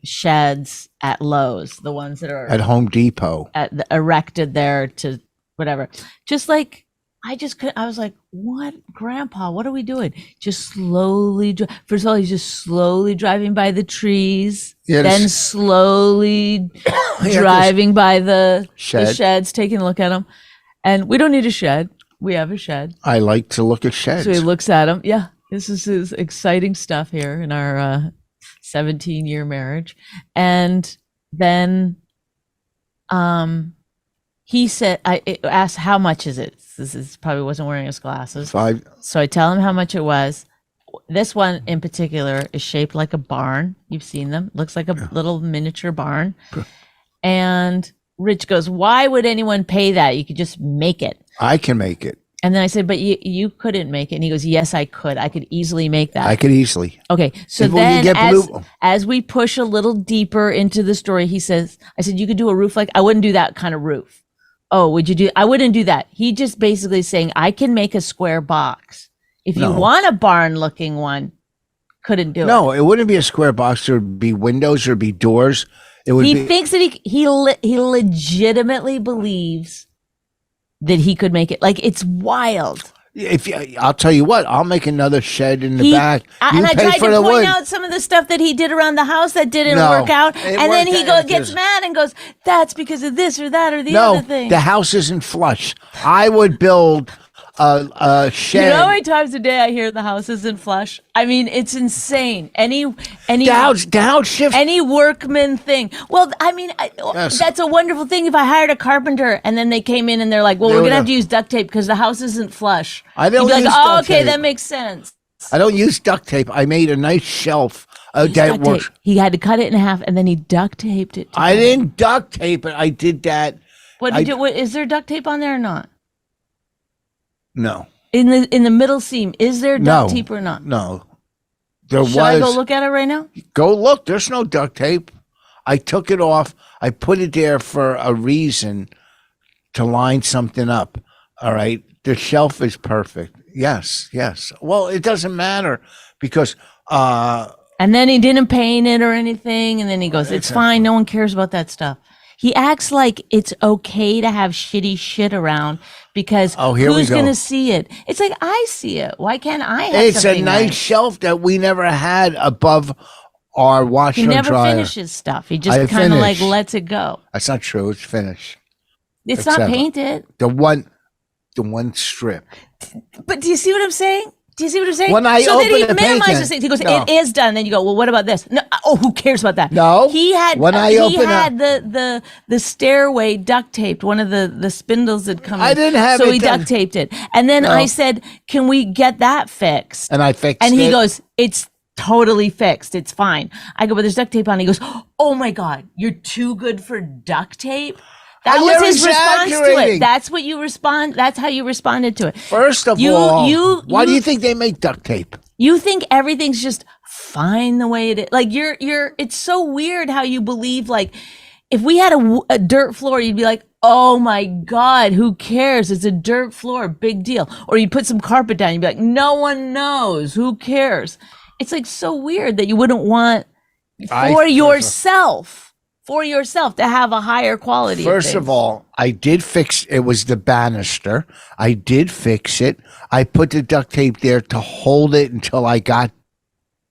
Speaker 3: sheds at Lowe's, the ones that are
Speaker 2: At Home Depot.
Speaker 3: erected there to whatever. Just like, I was like, what, Grandpa, what are we doing? Just slowly, first of all, he's just slowly driving by the trees, then slowly driving by the sheds, taking a look at them. And we don't need a shed. We have a shed.
Speaker 2: I like to look at sheds.
Speaker 3: So he looks at them. Yeah, this is exciting stuff here in our 17-year marriage. And then he said, I asked, how much is it? This is probably wasn't wearing his glasses.
Speaker 2: 5.
Speaker 3: So I tell him how much it was. This one in particular is shaped like a barn. You've seen them. Looks like a little miniature barn. And Rich goes, why would anyone pay that? You could just make it.
Speaker 2: I can make it.
Speaker 3: And then I said, but you couldn't make it. And he goes, yes, I could. I could easily make that.
Speaker 2: I could easily.
Speaker 3: Okay. So
Speaker 2: People
Speaker 3: then
Speaker 2: can get
Speaker 3: as we push a little deeper into the story, he says, I said, you could do a roof I wouldn't do that kind of roof. Oh, would you do? I wouldn't do that. He just basically saying, I can make a square box. If you want a barn looking one, couldn't do it.
Speaker 2: No, it wouldn't be a square box. There'd be windows, there'd be doors.
Speaker 3: He thinks that he legitimately believes that he could make it. Like, it's wild.
Speaker 2: I'll tell you what, I'll make another shed in the back.
Speaker 3: And I tried to point out some of the stuff that he did around the house that didn't work out. And then he gets mad and goes, that's because of this or that or the other thing.
Speaker 2: No, the house isn't flush. I would build a shed.
Speaker 3: You know how many times a day I hear the house isn't flush? I mean, it's insane.
Speaker 2: The house shifts.
Speaker 3: Any workman thing. Well, I mean, that's a wonderful thing. If I hired a carpenter and then they came in and they're like, well, we're going to have to use duct tape because the house isn't flush.
Speaker 2: I don't
Speaker 3: You'd be
Speaker 2: use
Speaker 3: like, oh,
Speaker 2: duct
Speaker 3: okay,
Speaker 2: tape.
Speaker 3: that makes sense.
Speaker 2: I don't use duct tape. I made a nice shelf. That works.
Speaker 3: He had to cut it in half and then he duct taped it.
Speaker 2: I didn't duct tape it. I did that.
Speaker 3: Is there duct tape on there or not?
Speaker 2: No.
Speaker 3: In the middle seam, is there duct tape or not?
Speaker 2: No.
Speaker 3: Should I go look at it right now?
Speaker 2: Go look. There's no duct tape. I took it off. I put it there for a reason, to line something up. All right. The shelf is perfect. Yes. Well, it doesn't matter because
Speaker 3: and then he didn't paint it or anything, and then he goes, it's fine, no one cares about that stuff. He acts like it's okay to have shitty shit around because who's going to see it? It's like, I see it. Why can't I have
Speaker 2: It's
Speaker 3: something
Speaker 2: a nice
Speaker 3: nice?
Speaker 2: shelf that we never had above our washer
Speaker 3: He
Speaker 2: and
Speaker 3: never
Speaker 2: dryer.
Speaker 3: finishes stuff. He just kind of like lets it go.
Speaker 2: That's not true. It's finished.
Speaker 3: It's not painted.
Speaker 2: The one strip.
Speaker 3: But do you see what I'm saying? Do you see what I'm saying?
Speaker 2: When I
Speaker 3: so
Speaker 2: open
Speaker 3: then he
Speaker 2: the paint
Speaker 3: minimizes things. He goes,
Speaker 2: No.
Speaker 3: it is done. Then you go, well, what about this? No, who cares about that?
Speaker 2: No.
Speaker 3: He had
Speaker 2: When
Speaker 3: the stairway duct taped. One of the spindles had come.
Speaker 2: I didn't have
Speaker 3: so
Speaker 2: it
Speaker 3: he
Speaker 2: done.
Speaker 3: duct taped it. And then
Speaker 2: No.
Speaker 3: I said, can we get that fixed?
Speaker 2: And I fixed it.
Speaker 3: And he goes, it's totally fixed. It's fine. I go, but there's duct tape on. He goes, oh my God, you're too good for duct tape. That was
Speaker 2: You're
Speaker 3: his response to it.
Speaker 2: exaggerating.
Speaker 3: That's what you respond. That's how you responded to it.
Speaker 2: First of all, why do you think they make duct tape?
Speaker 3: You think everything's just fine the way it is. Like it's so weird how you believe, like, if we had a dirt floor, you'd be like, oh my God, who cares? It's a dirt floor, big deal. Or you put some carpet down, you'd be like, no one knows, who cares? It's like so weird that you wouldn't want for yourself to have a higher quality.
Speaker 2: First of all, I did fix it. Was the banister. I did fix it. I put the duct tape there to hold it until I got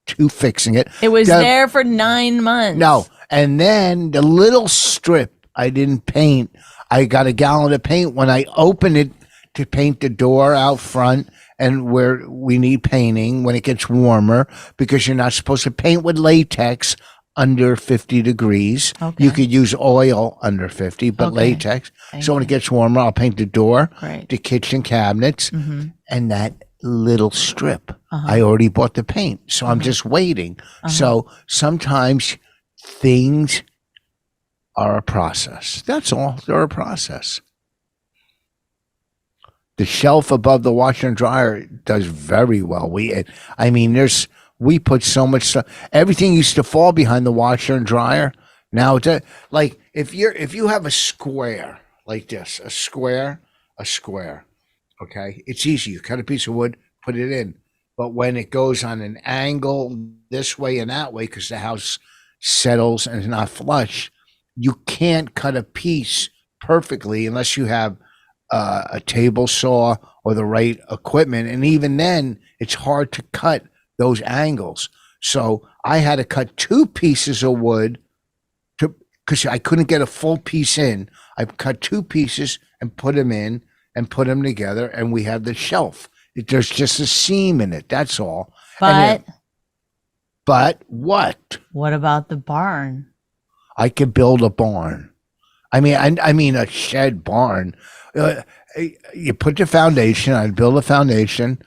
Speaker 2: to fixing it.
Speaker 3: It was there for 9 months.
Speaker 2: No. And then the little strip I didn't paint, I got a gallon of paint when I opened it to paint the door out front and where we need painting when it gets warmer, because you're not supposed to paint with latex under 50 degrees.
Speaker 3: Okay.
Speaker 2: You could use oil under 50, but latex. So when it gets warmer, I'll paint the door, the kitchen cabinets, and that little strip. I already bought the paint, so I'm just waiting. So sometimes things are a process. That's all. They're a process. The shelf above the washer and dryer does very well. We put so much stuff. Everything used to fall behind the washer and dryer. Now it's like if you have a square like this, a square. Okay, it's easy. You cut a piece of wood, put it in. But when it goes on an angle this way and that way, because the house settles and is not flush, you can't cut a piece perfectly unless you have a table saw or the right equipment. And even then, it's hard to cut those angles. So I had to cut 2 pieces of wood because I couldn't get a full piece in. I cut 2 pieces and put them in and put them together, and we have the shelf. There's just a seam in it. That's all. But what?
Speaker 3: What about the barn?
Speaker 2: I could build a barn. I mean a shed barn. You put the foundation. I'd build a foundation.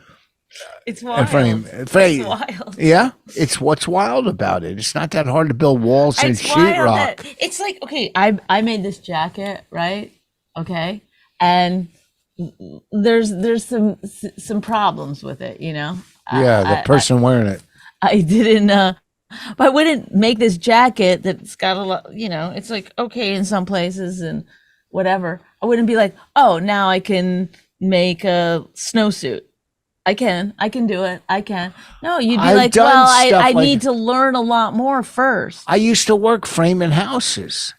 Speaker 3: It's wild.
Speaker 2: It's
Speaker 3: wild.
Speaker 2: Yeah, it's what's wild about it. It's not that hard to build walls and sheetrock.
Speaker 3: It's like, okay, I made this jacket, right? Okay, and there's some problems with it, you know.
Speaker 2: Yeah, the person wearing it.
Speaker 3: I didn't. But I wouldn't make this jacket that's got a lot, you know. It's like okay in some places and whatever. I wouldn't be like, oh, now I can make a snowsuit. I can do it. I can. No, you'd be like, well, I need to learn a lot more first.
Speaker 2: I used to work framing houses.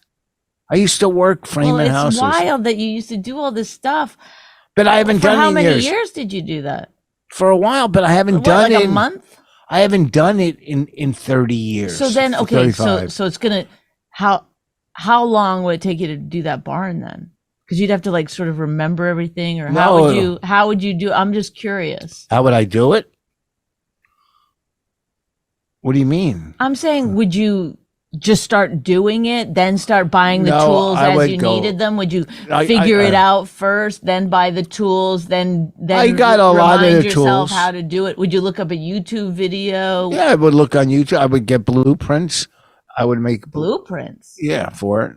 Speaker 2: It's
Speaker 3: wild that you used to do all this stuff.
Speaker 2: But I haven't done it in
Speaker 3: years. How many
Speaker 2: years.
Speaker 3: years did you do that?
Speaker 2: For a while, but I haven't done it.
Speaker 3: A month?
Speaker 2: I haven't done it in 30 years.
Speaker 3: So then, okay, so it's gonna, how long would it take you to do that barn then? Because you'd have to like sort of remember everything, or how would you do? I'm just curious.
Speaker 2: How would I do it? What do you mean?
Speaker 3: I'm saying, would you just start doing it, then start buying the tools as you needed them? Would you figure it out first, then buy the tools, then
Speaker 2: I got a lot of the tools.
Speaker 3: How to do it? Would you look up a YouTube video?
Speaker 2: Yeah, I would look on YouTube. I would get blueprints. I would make
Speaker 3: blueprints.
Speaker 2: Yeah, for it.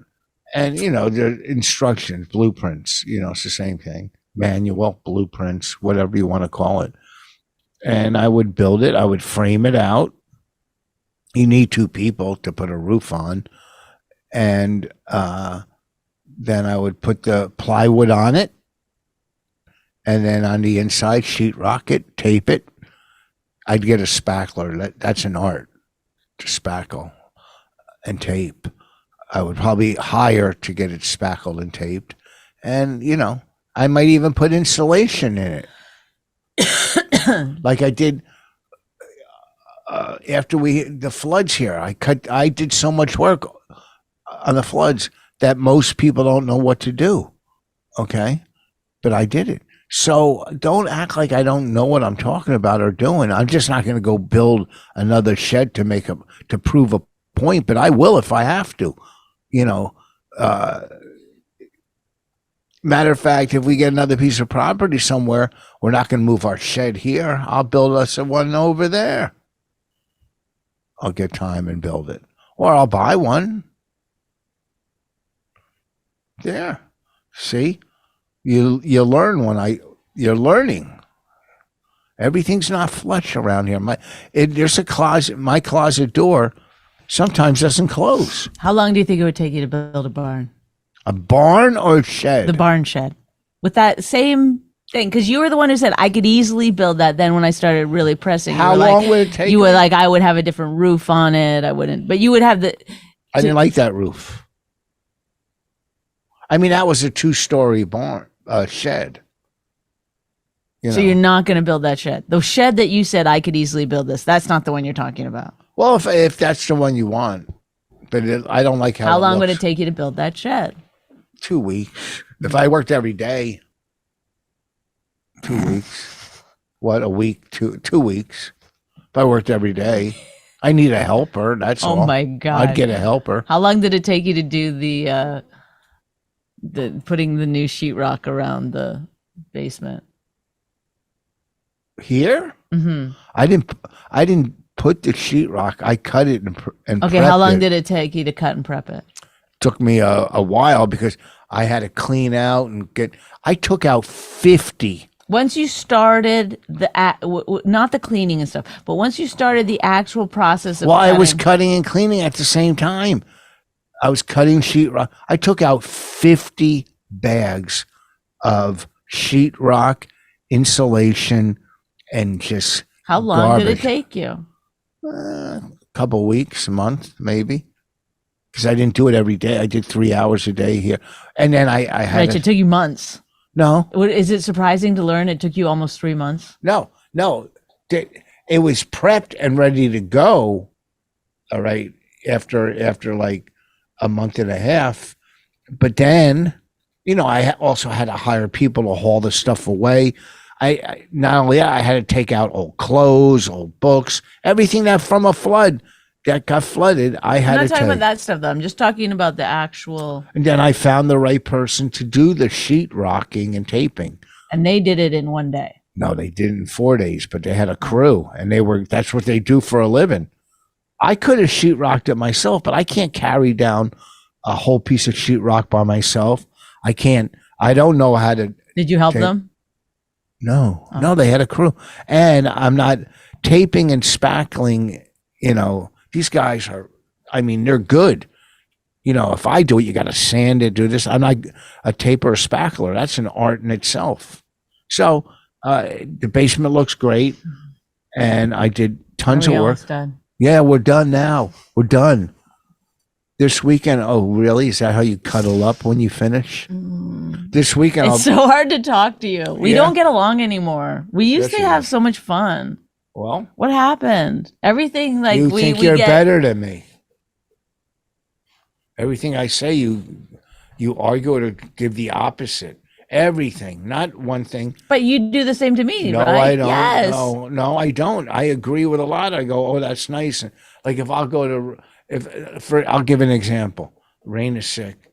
Speaker 2: And, you know, the instructions, blueprints, you know, it's the same thing. Manual, blueprints, whatever you want to call it. And I would build it. I would frame it out. You need 2 people to put a roof on. And then I would put the plywood on it. And then on the inside, sheetrock it, tape it. I'd get a spackler. That's an art, to spackle and tape. I would probably hire to get it spackled and taped. And, you know, I might even put insulation in it. Like I did after the floods here. I did so much work on the floods that most people don't know what to do. Okay? But I did it. So don't act like I don't know what I'm talking about or doing. I'm just not going to go build another shed to prove a point, but I will if I have to. You know, matter of fact, if we get another piece of property somewhere, we're not going to move our shed here. I'll build us one over there. I'll get time and build it. Or I'll buy one. There. See? You learn you're learning. Everything's not flush around here. There's a closet. My closet door sometimes doesn't close.
Speaker 3: How long do you think it would take you to build a barn?
Speaker 2: A barn or a shed?
Speaker 3: The barn shed. With that same thing, because you were the one who said I could easily build that. Then when I started really pressing,
Speaker 2: how long would it take?
Speaker 3: You were like, I would have a different roof on it. I wouldn't, but you would have the.
Speaker 2: I didn't like that roof. I mean, that was a 2-story barn, shed. You know.
Speaker 3: So you're not going to build that shed. The shed that you said I could easily build this. That's not the one you're talking about.
Speaker 2: Well, if that's the one you want, but I don't like
Speaker 3: How long would
Speaker 2: looks.
Speaker 3: it take you to build that shed?
Speaker 2: 2 weeks. If I worked every day, 2 weeks. What, a week? 2 weeks. If I worked every day, I need a helper. That's all.
Speaker 3: Oh my God.
Speaker 2: I'd get a helper.
Speaker 3: How long did it take you to do the putting the new sheetrock around the basement?
Speaker 2: Here?
Speaker 3: Mm-hmm.
Speaker 2: I didn't put the sheetrock. I cut it and
Speaker 3: Okay, how long did it take you to cut and prep it?
Speaker 2: Took me a while because I had to clean out and I took out 50.
Speaker 3: Once you started not the cleaning and stuff, but once you started the actual process of
Speaker 2: I was cutting and cleaning at the same time. I was cutting sheetrock. I took out 50 bags of sheetrock, insulation, and just
Speaker 3: How long
Speaker 2: garbage.
Speaker 3: did it take you?
Speaker 2: A couple weeks, a month, maybe. Because I didn't do it every day. I did 3 hours a day here. And then I had
Speaker 3: Right, it took you months.
Speaker 2: No.
Speaker 3: Is it surprising to learn it took you almost 3 months?
Speaker 2: No. It was prepped and ready to go. All right. After like a month and a half. But then, I also had to hire people to haul the stuff away. I not only that, I had to take out old clothes, old books, everything that from a flood that got flooded. I had
Speaker 3: I'm not
Speaker 2: to
Speaker 3: talking
Speaker 2: take.
Speaker 3: about that stuff though. I'm just talking about the actual.
Speaker 2: And then I found the right person to do the sheet rocking and taping.
Speaker 3: And they did it in one day.
Speaker 2: No, they did it in 4 days, but they had a crew and that's what they do for a living. I could have sheetrocked it myself, but I can't carry down a whole piece of sheetrock by myself. I don't know how to.
Speaker 3: Did you help them?
Speaker 2: No, they had a crew. And I'm not taping and spackling, these guys they're good. If I do it, you got to sand it, do this. I'm not a taper or spackler. That's an art in itself. So the basement looks great. And I did tons of work.
Speaker 3: Done?
Speaker 2: Yeah, we're done now. We're done. This weekend, oh, really? Is that how you cuddle up when you finish? This weekend,
Speaker 3: It's so hard to talk to you. We don't get along anymore. We used
Speaker 2: Yes,
Speaker 3: to
Speaker 2: you
Speaker 3: have
Speaker 2: do.
Speaker 3: so much fun.
Speaker 2: well,
Speaker 3: What happened? Everything like
Speaker 2: you
Speaker 3: we
Speaker 2: think
Speaker 3: we
Speaker 2: you're
Speaker 3: get,
Speaker 2: better than me. Everything I say, you argue or give the opposite. Everything, not one thing.
Speaker 3: But you do the same to me,
Speaker 2: No,
Speaker 3: right?
Speaker 2: I don't.
Speaker 3: Yes.
Speaker 2: No, I don't. I agree with a lot. I go, oh, that's nice. Like if I'll go to, I'll give an example. Rain is sick,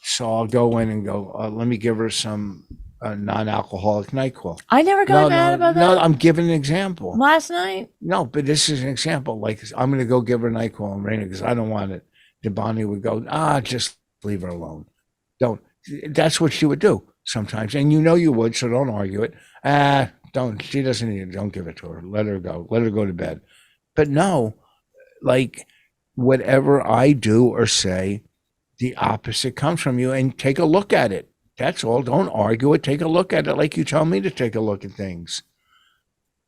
Speaker 2: so I'll go in and go. Let me give her some non-alcoholic NyQuil.
Speaker 3: I never got mad about that.
Speaker 2: No, I'm giving an example.
Speaker 3: Last night.
Speaker 2: No, but this is an example. Like I'm going to go give her NyQuil and Raina because I don't want it. Bonnie would go, just leave her alone. Don't. That's what she would do sometimes, and you would. So don't argue it. Don't. She doesn't need it. Don't give it to her. Let her go. Let her go to bed. But no, like whatever I do or say, the opposite comes from you, and take a look at it. That's all. Don't argue it. Take a look at it like you tell me to take a look at things.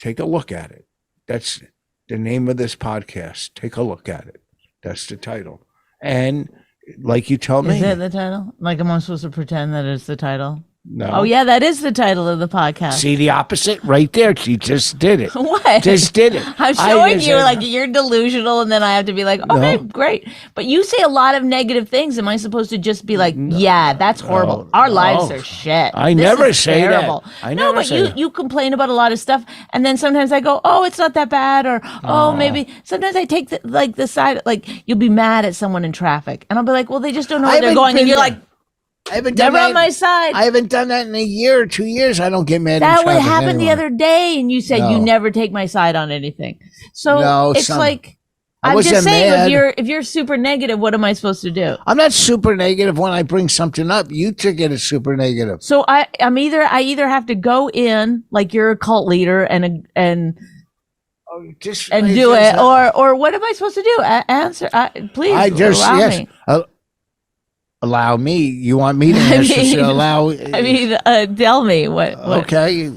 Speaker 2: Take a look at it. That's the name of this podcast. Take a look at it. That's the title. And like you tell me.
Speaker 3: Is that the title? Like, am I supposed to pretend that it's the title?
Speaker 2: No.
Speaker 3: Oh, yeah, that is the title of the podcast.
Speaker 2: See the opposite right there. She just did it.
Speaker 3: What?
Speaker 2: Just did it.
Speaker 3: I'm showing you like you're delusional, and then I have to be like, okay, great. But you say a lot of negative things. Am I supposed to just be like, yeah, that's horrible. Our lives are shit.
Speaker 2: I
Speaker 3: This
Speaker 2: never
Speaker 3: is
Speaker 2: say that.
Speaker 3: terrible.
Speaker 2: I
Speaker 3: No,
Speaker 2: never
Speaker 3: but
Speaker 2: say that.
Speaker 3: you complain about a lot of stuff, and then sometimes I go, oh, it's not that bad, or oh, maybe. Sometimes I take the side, like you'll be mad at someone in traffic, and I'll be like, well, they just don't know where they're
Speaker 2: haven't
Speaker 3: going, and
Speaker 2: been
Speaker 3: you're
Speaker 2: there.
Speaker 3: like,
Speaker 2: I haven't done
Speaker 3: never
Speaker 2: that.
Speaker 3: on my side.
Speaker 2: I haven't done that in a year or 2 years. I don't get mad.
Speaker 3: That
Speaker 2: in
Speaker 3: would
Speaker 2: traffic
Speaker 3: happen the
Speaker 2: anymore.
Speaker 3: other day, and you said you
Speaker 2: No.
Speaker 3: never take my side on anything. So
Speaker 2: No,
Speaker 3: it's like
Speaker 2: I
Speaker 3: I'm
Speaker 2: wasn't
Speaker 3: just saying,
Speaker 2: mad.
Speaker 3: if you're super negative, what am I supposed to do?
Speaker 2: I'm not super negative when I bring something up. You took it as super negative.
Speaker 3: So I either have to go in like you're a cult leader and
Speaker 2: Just
Speaker 3: do it, or what am I supposed to do? Answer, please.
Speaker 2: I just
Speaker 3: allow
Speaker 2: yes.
Speaker 3: me.
Speaker 2: Allow me. You want me to answer?
Speaker 3: mean-
Speaker 2: allow.
Speaker 3: Tell me what.
Speaker 2: Okay.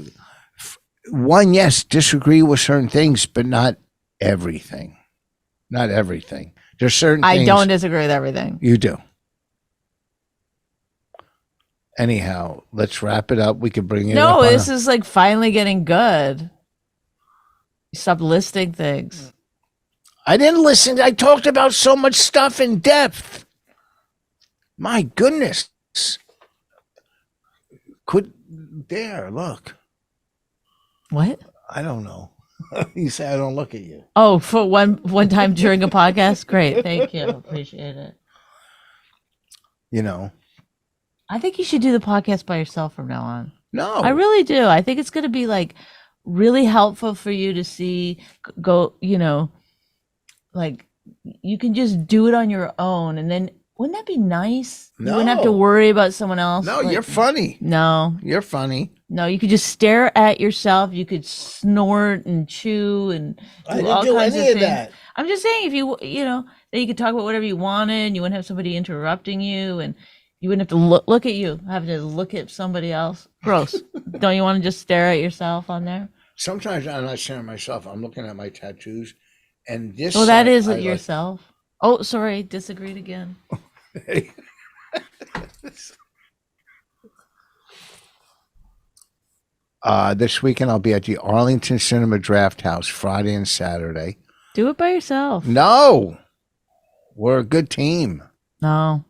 Speaker 2: One, yes, disagree with certain things, but not everything. Not everything. There's certain
Speaker 3: I
Speaker 2: things
Speaker 3: don't disagree with everything.
Speaker 2: you do. Anyhow, let's wrap it up. We could bring it
Speaker 3: No,
Speaker 2: up.
Speaker 3: this is like finally getting good. Stop listing things.
Speaker 2: I didn't listen. I talked about so much stuff in depth. My goodness. Look.
Speaker 3: What?
Speaker 2: I don't know. You say I don't look at you.
Speaker 3: Oh, for one time during a podcast? Great. Thank you. Appreciate it.
Speaker 2: You know.
Speaker 3: I think you should do the podcast by yourself from now on.
Speaker 2: No.
Speaker 3: I really do. I think it's going to be like really helpful for you to see, go, you know, like you can just do it on your own. And then wouldn't that be nice?
Speaker 2: No.
Speaker 3: You wouldn't have to worry about someone else.
Speaker 2: No,
Speaker 3: like,
Speaker 2: you're funny.
Speaker 3: No.
Speaker 2: You're funny.
Speaker 3: No, you could just stare at yourself. You could snort and chew and
Speaker 2: I
Speaker 3: do
Speaker 2: didn't
Speaker 3: all
Speaker 2: do
Speaker 3: kinds
Speaker 2: any
Speaker 3: of
Speaker 2: of
Speaker 3: things.
Speaker 2: that.
Speaker 3: I'm just saying, if you know, then you could talk about whatever you wanted, and you wouldn't have somebody interrupting you, and you wouldn't have to look at you, have to look at somebody else. Gross. Don't you want to just stare at yourself on there?
Speaker 2: Sometimes I'm not staring at myself. I'm looking at my tattoos, and this.
Speaker 3: Well, that is
Speaker 2: I
Speaker 3: yourself. Oh, sorry, disagreed again.
Speaker 2: Like. This weekend I'll be at the Arlington Cinema Draft House Friday and Saturday.
Speaker 3: Do it by yourself.
Speaker 2: No, we're a good team.
Speaker 3: No.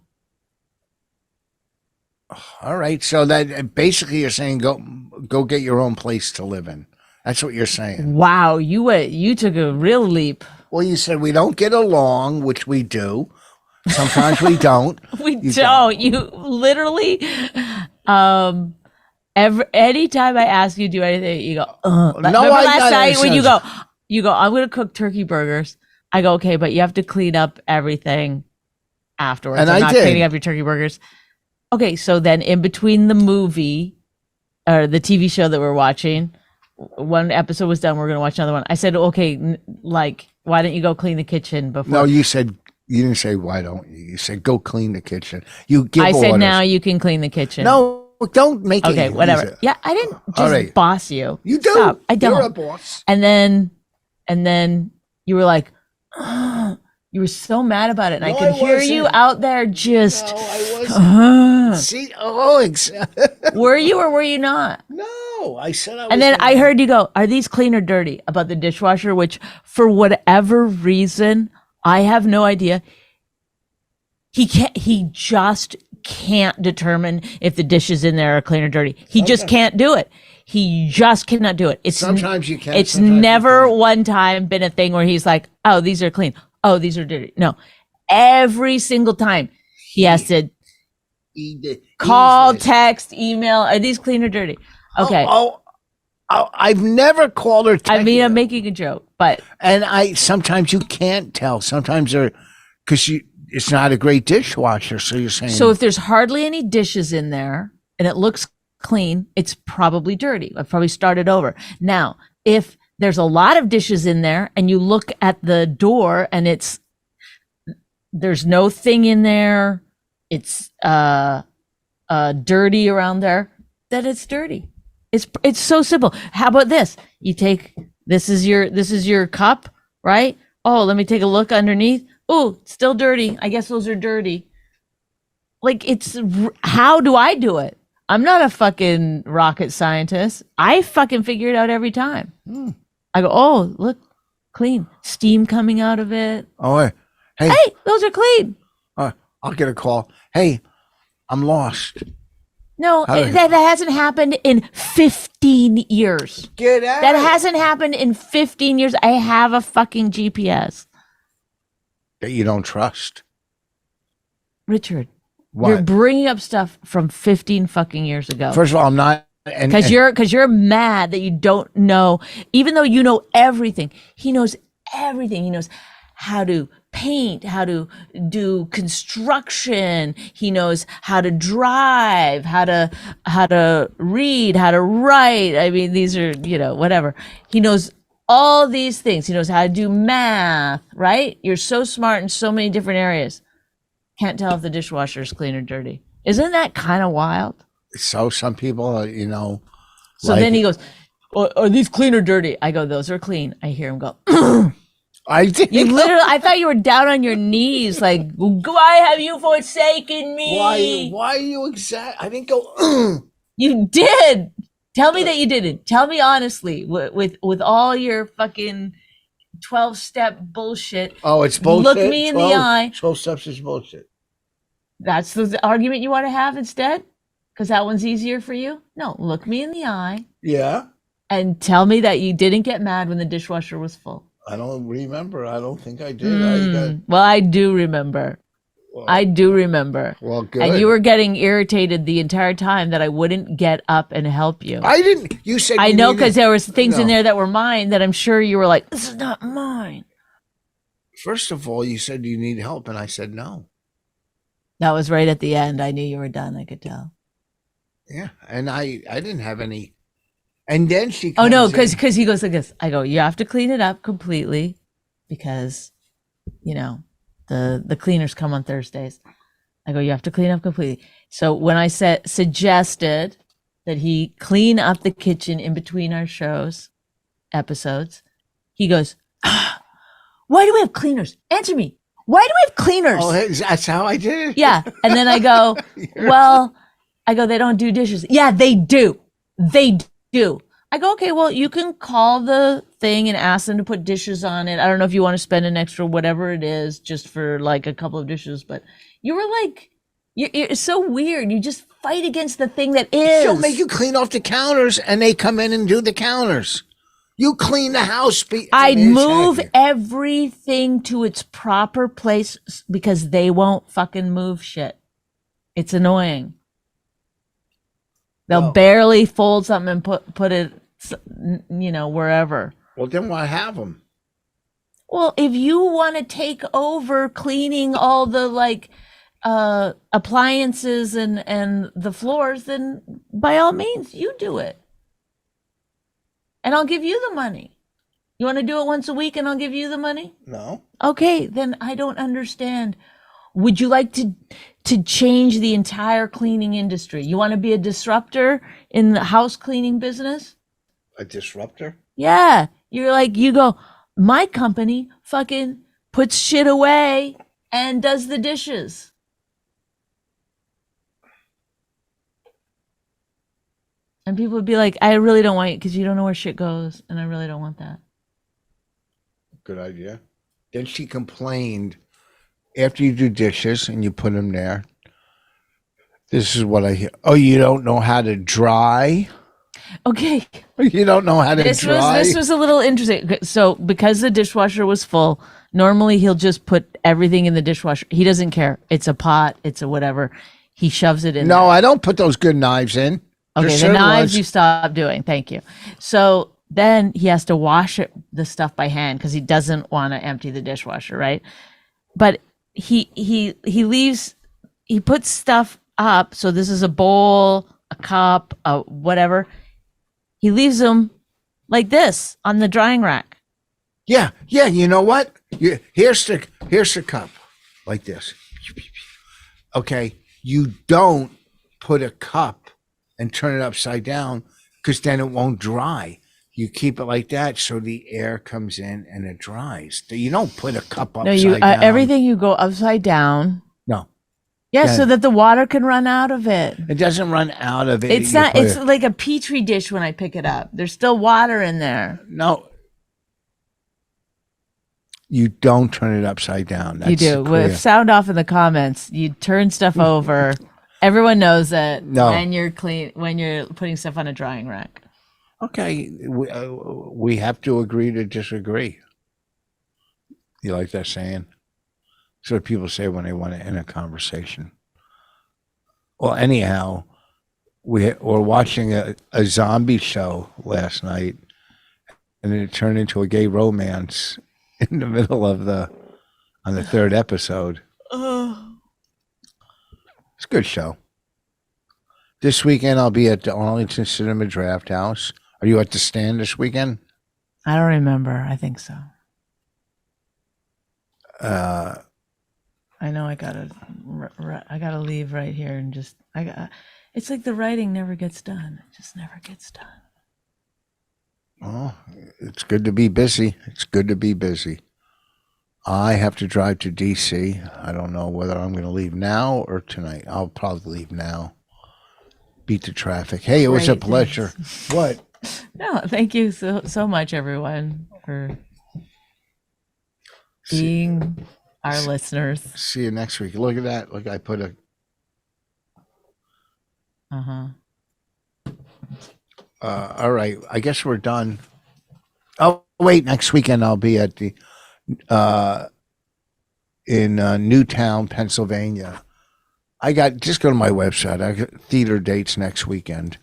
Speaker 2: All right, so that basically you're saying go get your own place to live in. That's what you're saying.
Speaker 3: Wow, you took a real leap.
Speaker 2: Well, you said we don't get along, which we do. Sometimes we don't.
Speaker 3: We don't. You literally, anytime I ask you to do anything, you go, Remember last night when you go, I'm going to cook turkey burgers. I go, okay, but you have to clean up everything afterwards.
Speaker 2: And
Speaker 3: I'm
Speaker 2: I
Speaker 3: not
Speaker 2: did.
Speaker 3: cleaning up your turkey burgers. Okay, so then in between the movie or the TV show that we're watching, one episode was done, we're going to watch another one. I said, okay, like, why don't you go clean the kitchen before?
Speaker 2: No, you didn't say why don't you. You said go clean the kitchen. You give
Speaker 3: I
Speaker 2: orders.
Speaker 3: said now you can clean the kitchen.
Speaker 2: No, don't make it.
Speaker 3: Okay, whatever.
Speaker 2: easier.
Speaker 3: Yeah, I didn't just
Speaker 2: All right.
Speaker 3: boss you.
Speaker 2: You do.
Speaker 3: Stop. I don't.
Speaker 2: You're a boss.
Speaker 3: And then you were like, you were so mad about it, and
Speaker 2: No,
Speaker 3: I could
Speaker 2: I
Speaker 3: hear you
Speaker 2: wasn't.
Speaker 3: out there just.
Speaker 2: No, I wasn't. See,
Speaker 3: Were you or were you not?
Speaker 2: no, I said I was.
Speaker 3: And then I heard you go, "Are these clean or dirty?" About the dishwasher, which for whatever reason, I have no idea. He just can't determine if the dishes in there are clean or dirty. He just can't do it. He just cannot do it. It's
Speaker 2: Sometimes you can.
Speaker 3: It's
Speaker 2: sometimes you
Speaker 3: never
Speaker 2: can't.
Speaker 3: one time been a thing where he's like, "Oh, these are clean. Oh, these are dirty." No, every single time he has to call, text, email. Are these clean or dirty? Okay.
Speaker 2: Oh, I've never called her.
Speaker 3: I mean, I'm making a joke, but
Speaker 2: And sometimes you can't tell. Sometimes because it's not a great dishwasher. So you're saying.
Speaker 3: so if there's hardly any dishes in there and it looks clean, it's probably dirty. I've probably started over. Now, if there's a lot of dishes in there and you look at the door and there's no thing in there, it's dirty around there, then it's dirty. It's so simple. How about this? You take this is your cup, right? Oh, let me take a look underneath. Oh, still dirty. I guess those are dirty. Like how do I do it? I'm not a fucking rocket scientist. I fucking figure it out every time. I go, oh, look, clean. Steam coming out of it.
Speaker 2: Oh, hey,
Speaker 3: Those are clean.
Speaker 2: I'll get a call. Hey, I'm lost.
Speaker 3: No, that hasn't happened in 15 years.
Speaker 2: Get out.
Speaker 3: That hasn't happened in 15 years. I have a fucking GPS.
Speaker 2: That you don't trust.
Speaker 3: Richard,
Speaker 2: What?
Speaker 3: you're bringing up stuff from 15 fucking years ago.
Speaker 2: First of all, I'm not.
Speaker 3: Because you're mad that you don't know, even though you know everything. He knows everything. He knows how to paint, how to do construction. He knows how to drive, how to read, how to write. I mean, these are, whatever. He knows all these things. He knows how to do math, right? You're so smart in so many different areas. Can't tell if the dishwasher is clean or dirty. Isn't that kind of wild?
Speaker 2: So some people,
Speaker 3: So then he goes, are these clean or dirty? I go, those are clean. I hear him go,
Speaker 2: I did.
Speaker 3: You literally, I thought you were down on your knees, like, why have you forsaken me?
Speaker 2: Why are you exact? I didn't go.
Speaker 3: You did. Tell me that you didn't. Tell me honestly, with all your fucking 12-step bullshit.
Speaker 2: Oh, it's bullshit.
Speaker 3: Look me in the eye.
Speaker 2: 12 steps is bullshit.
Speaker 3: That's the argument you want to have instead? Because that one's easier for you? No, look me in the eye
Speaker 2: Yeah.
Speaker 3: and tell me that you didn't get mad when the dishwasher was full.
Speaker 2: I don't remember. I don't think I did.
Speaker 3: Well, I do remember. I do remember.
Speaker 2: Well, good.
Speaker 3: And you were getting irritated the entire time that I wouldn't get up and help you.
Speaker 2: I didn't. You said
Speaker 3: I
Speaker 2: you
Speaker 3: know,
Speaker 2: needed-
Speaker 3: because there was things in
Speaker 2: No.
Speaker 3: there that were mine that I'm sure you were like, this is not mine.
Speaker 2: First of all, you said you need help, and I said no.
Speaker 3: That was right at the end. I knew you were done. I could tell.
Speaker 2: Yeah, and I didn't have any. And then she.
Speaker 3: Oh no,
Speaker 2: comes in.
Speaker 3: because he goes like this. I go, you have to clean it up completely, because, you know, the cleaners come on Thursdays. I go, you have to clean up completely. So when I suggested that he clean up the kitchen in between our episodes, he goes, why do we have cleaners? Answer me. Why do we have cleaners?
Speaker 2: Oh, that's how I did it.
Speaker 3: Yeah. And then I go, well, they don't do dishes. Yeah, they do. They do. I go, okay, well, you can call the thing and ask them to put dishes on it. I don't know if you want to spend an extra whatever it is just for like a couple of dishes, but you were like, you're so weird. You just fight against the thing that is.
Speaker 2: She'll make you clean off the counters, and they come in and do the counters. You clean the house.
Speaker 3: I'd move everything to its proper place because they won't fucking move shit. It's annoying. They'll barely fold something and put it, you know, wherever.
Speaker 2: Well, then why have them?
Speaker 3: Well, if you want to take over cleaning all the like appliances and the floors, then by all means, you do it. And I'll give you the money. You want to do it once a week and I'll give you the money?
Speaker 2: No.
Speaker 3: Okay, then I don't understand. Would you like to change the entire cleaning industry? You want to be a disruptor in the house cleaning business?
Speaker 2: A disruptor?
Speaker 3: Yeah. You're like, you go, my company fucking puts shit away and does the dishes. And people would be like, I really don't want you because you don't know where shit goes. And I really don't want that.
Speaker 2: Good idea. Then she complained, after you do dishes and you put them there, this is what I hear. Oh, you don't know how to dry?
Speaker 3: Okay.
Speaker 2: You don't know how to dry?
Speaker 3: This was a little interesting. So because the dishwasher was full, normally he'll just put everything in the dishwasher. He doesn't care. It's a pot. It's a whatever. He shoves it in there.
Speaker 2: No, I don't put those good knives in.
Speaker 3: Okay,
Speaker 2: There's
Speaker 3: the
Speaker 2: certain
Speaker 3: knives
Speaker 2: ones-
Speaker 3: you stopped doing. Thank you. So then he has to wash the stuff by hand because he doesn't want to empty the dishwasher, right? But he leaves, he puts stuff up. So this is a bowl, a cup, a whatever. He leaves them like this on the drying rack.
Speaker 2: Yeah. You know what? Here's the cup, like this. Okay, you don't put a cup and turn it upside down because then it won't dry. You keep it like that so the air comes in and it dries. You don't put a cup upside down.
Speaker 3: Everything you go upside down.
Speaker 2: No.
Speaker 3: Yeah,
Speaker 2: Yeah.
Speaker 3: so that the water can run out of it.
Speaker 2: It doesn't run out of it.
Speaker 3: It's
Speaker 2: You
Speaker 3: not.
Speaker 2: put
Speaker 3: It's like a petri dish when I pick it up. There's still water in there.
Speaker 2: No. You don't turn it upside down. That's
Speaker 3: You do.
Speaker 2: clear.
Speaker 3: With sound off in the comments, you turn stuff over. Everyone knows it
Speaker 2: No.
Speaker 3: when you're when you're putting stuff on a drying rack.
Speaker 2: Okay, we have to agree to disagree. You like that saying? That's what people say when they want to end a conversation. Well, anyhow, we were watching a zombie show last night, and it turned into a gay romance in the middle of on the third episode. It's a good show. This weekend, I'll be at the Arlington Cinema Draft House. Are you at the stand this weekend?
Speaker 3: I don't remember. I think so. I know I gotta leave right here and just it's like the writing never gets done. It just never gets done.
Speaker 2: Oh, it's good to be busy. It's good to be busy. I have to drive to D.C. I don't know whether I'm going to leave now or tonight. I'll probably leave now. Beat the traffic. Hey, it was a
Speaker 3: Great,
Speaker 2: pleasure. What?
Speaker 3: No, thank you so much, everyone, for being our listeners.
Speaker 2: See you next week. Look at that. Look, I put a. All right. I guess we're done. Oh, wait. Next weekend I'll be at the in Newtown, Pennsylvania. Just go to my website. I got theater dates next weekend.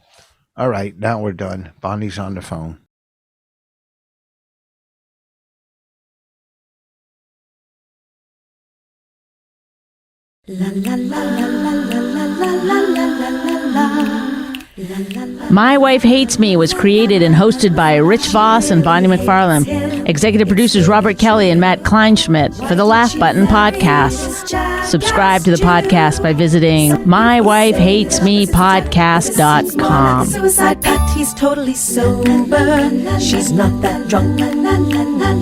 Speaker 2: All right. Now we're done. Bonnie's on the phone.
Speaker 1: La la la la la la la la la la la.
Speaker 3: My Wife Hates Me was created and hosted by Rich Voss and Bonnie McFarlane. Executive producers Robert Kelly and Matt Kleinschmidt for the Laugh Button podcast. Subscribe to the podcast by visiting mywifehatesmepodcast.com.
Speaker 1: Suicide pact, he's totally sober. She's not that drunk.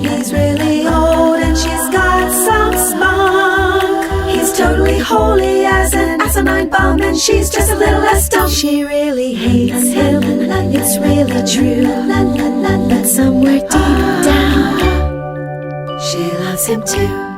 Speaker 1: He's really old and she's got some spunk. He's totally holy as an asinine bomb, and she's just a little less dumb. She really hates him, it's really true. But somewhere deep down, she loves him too.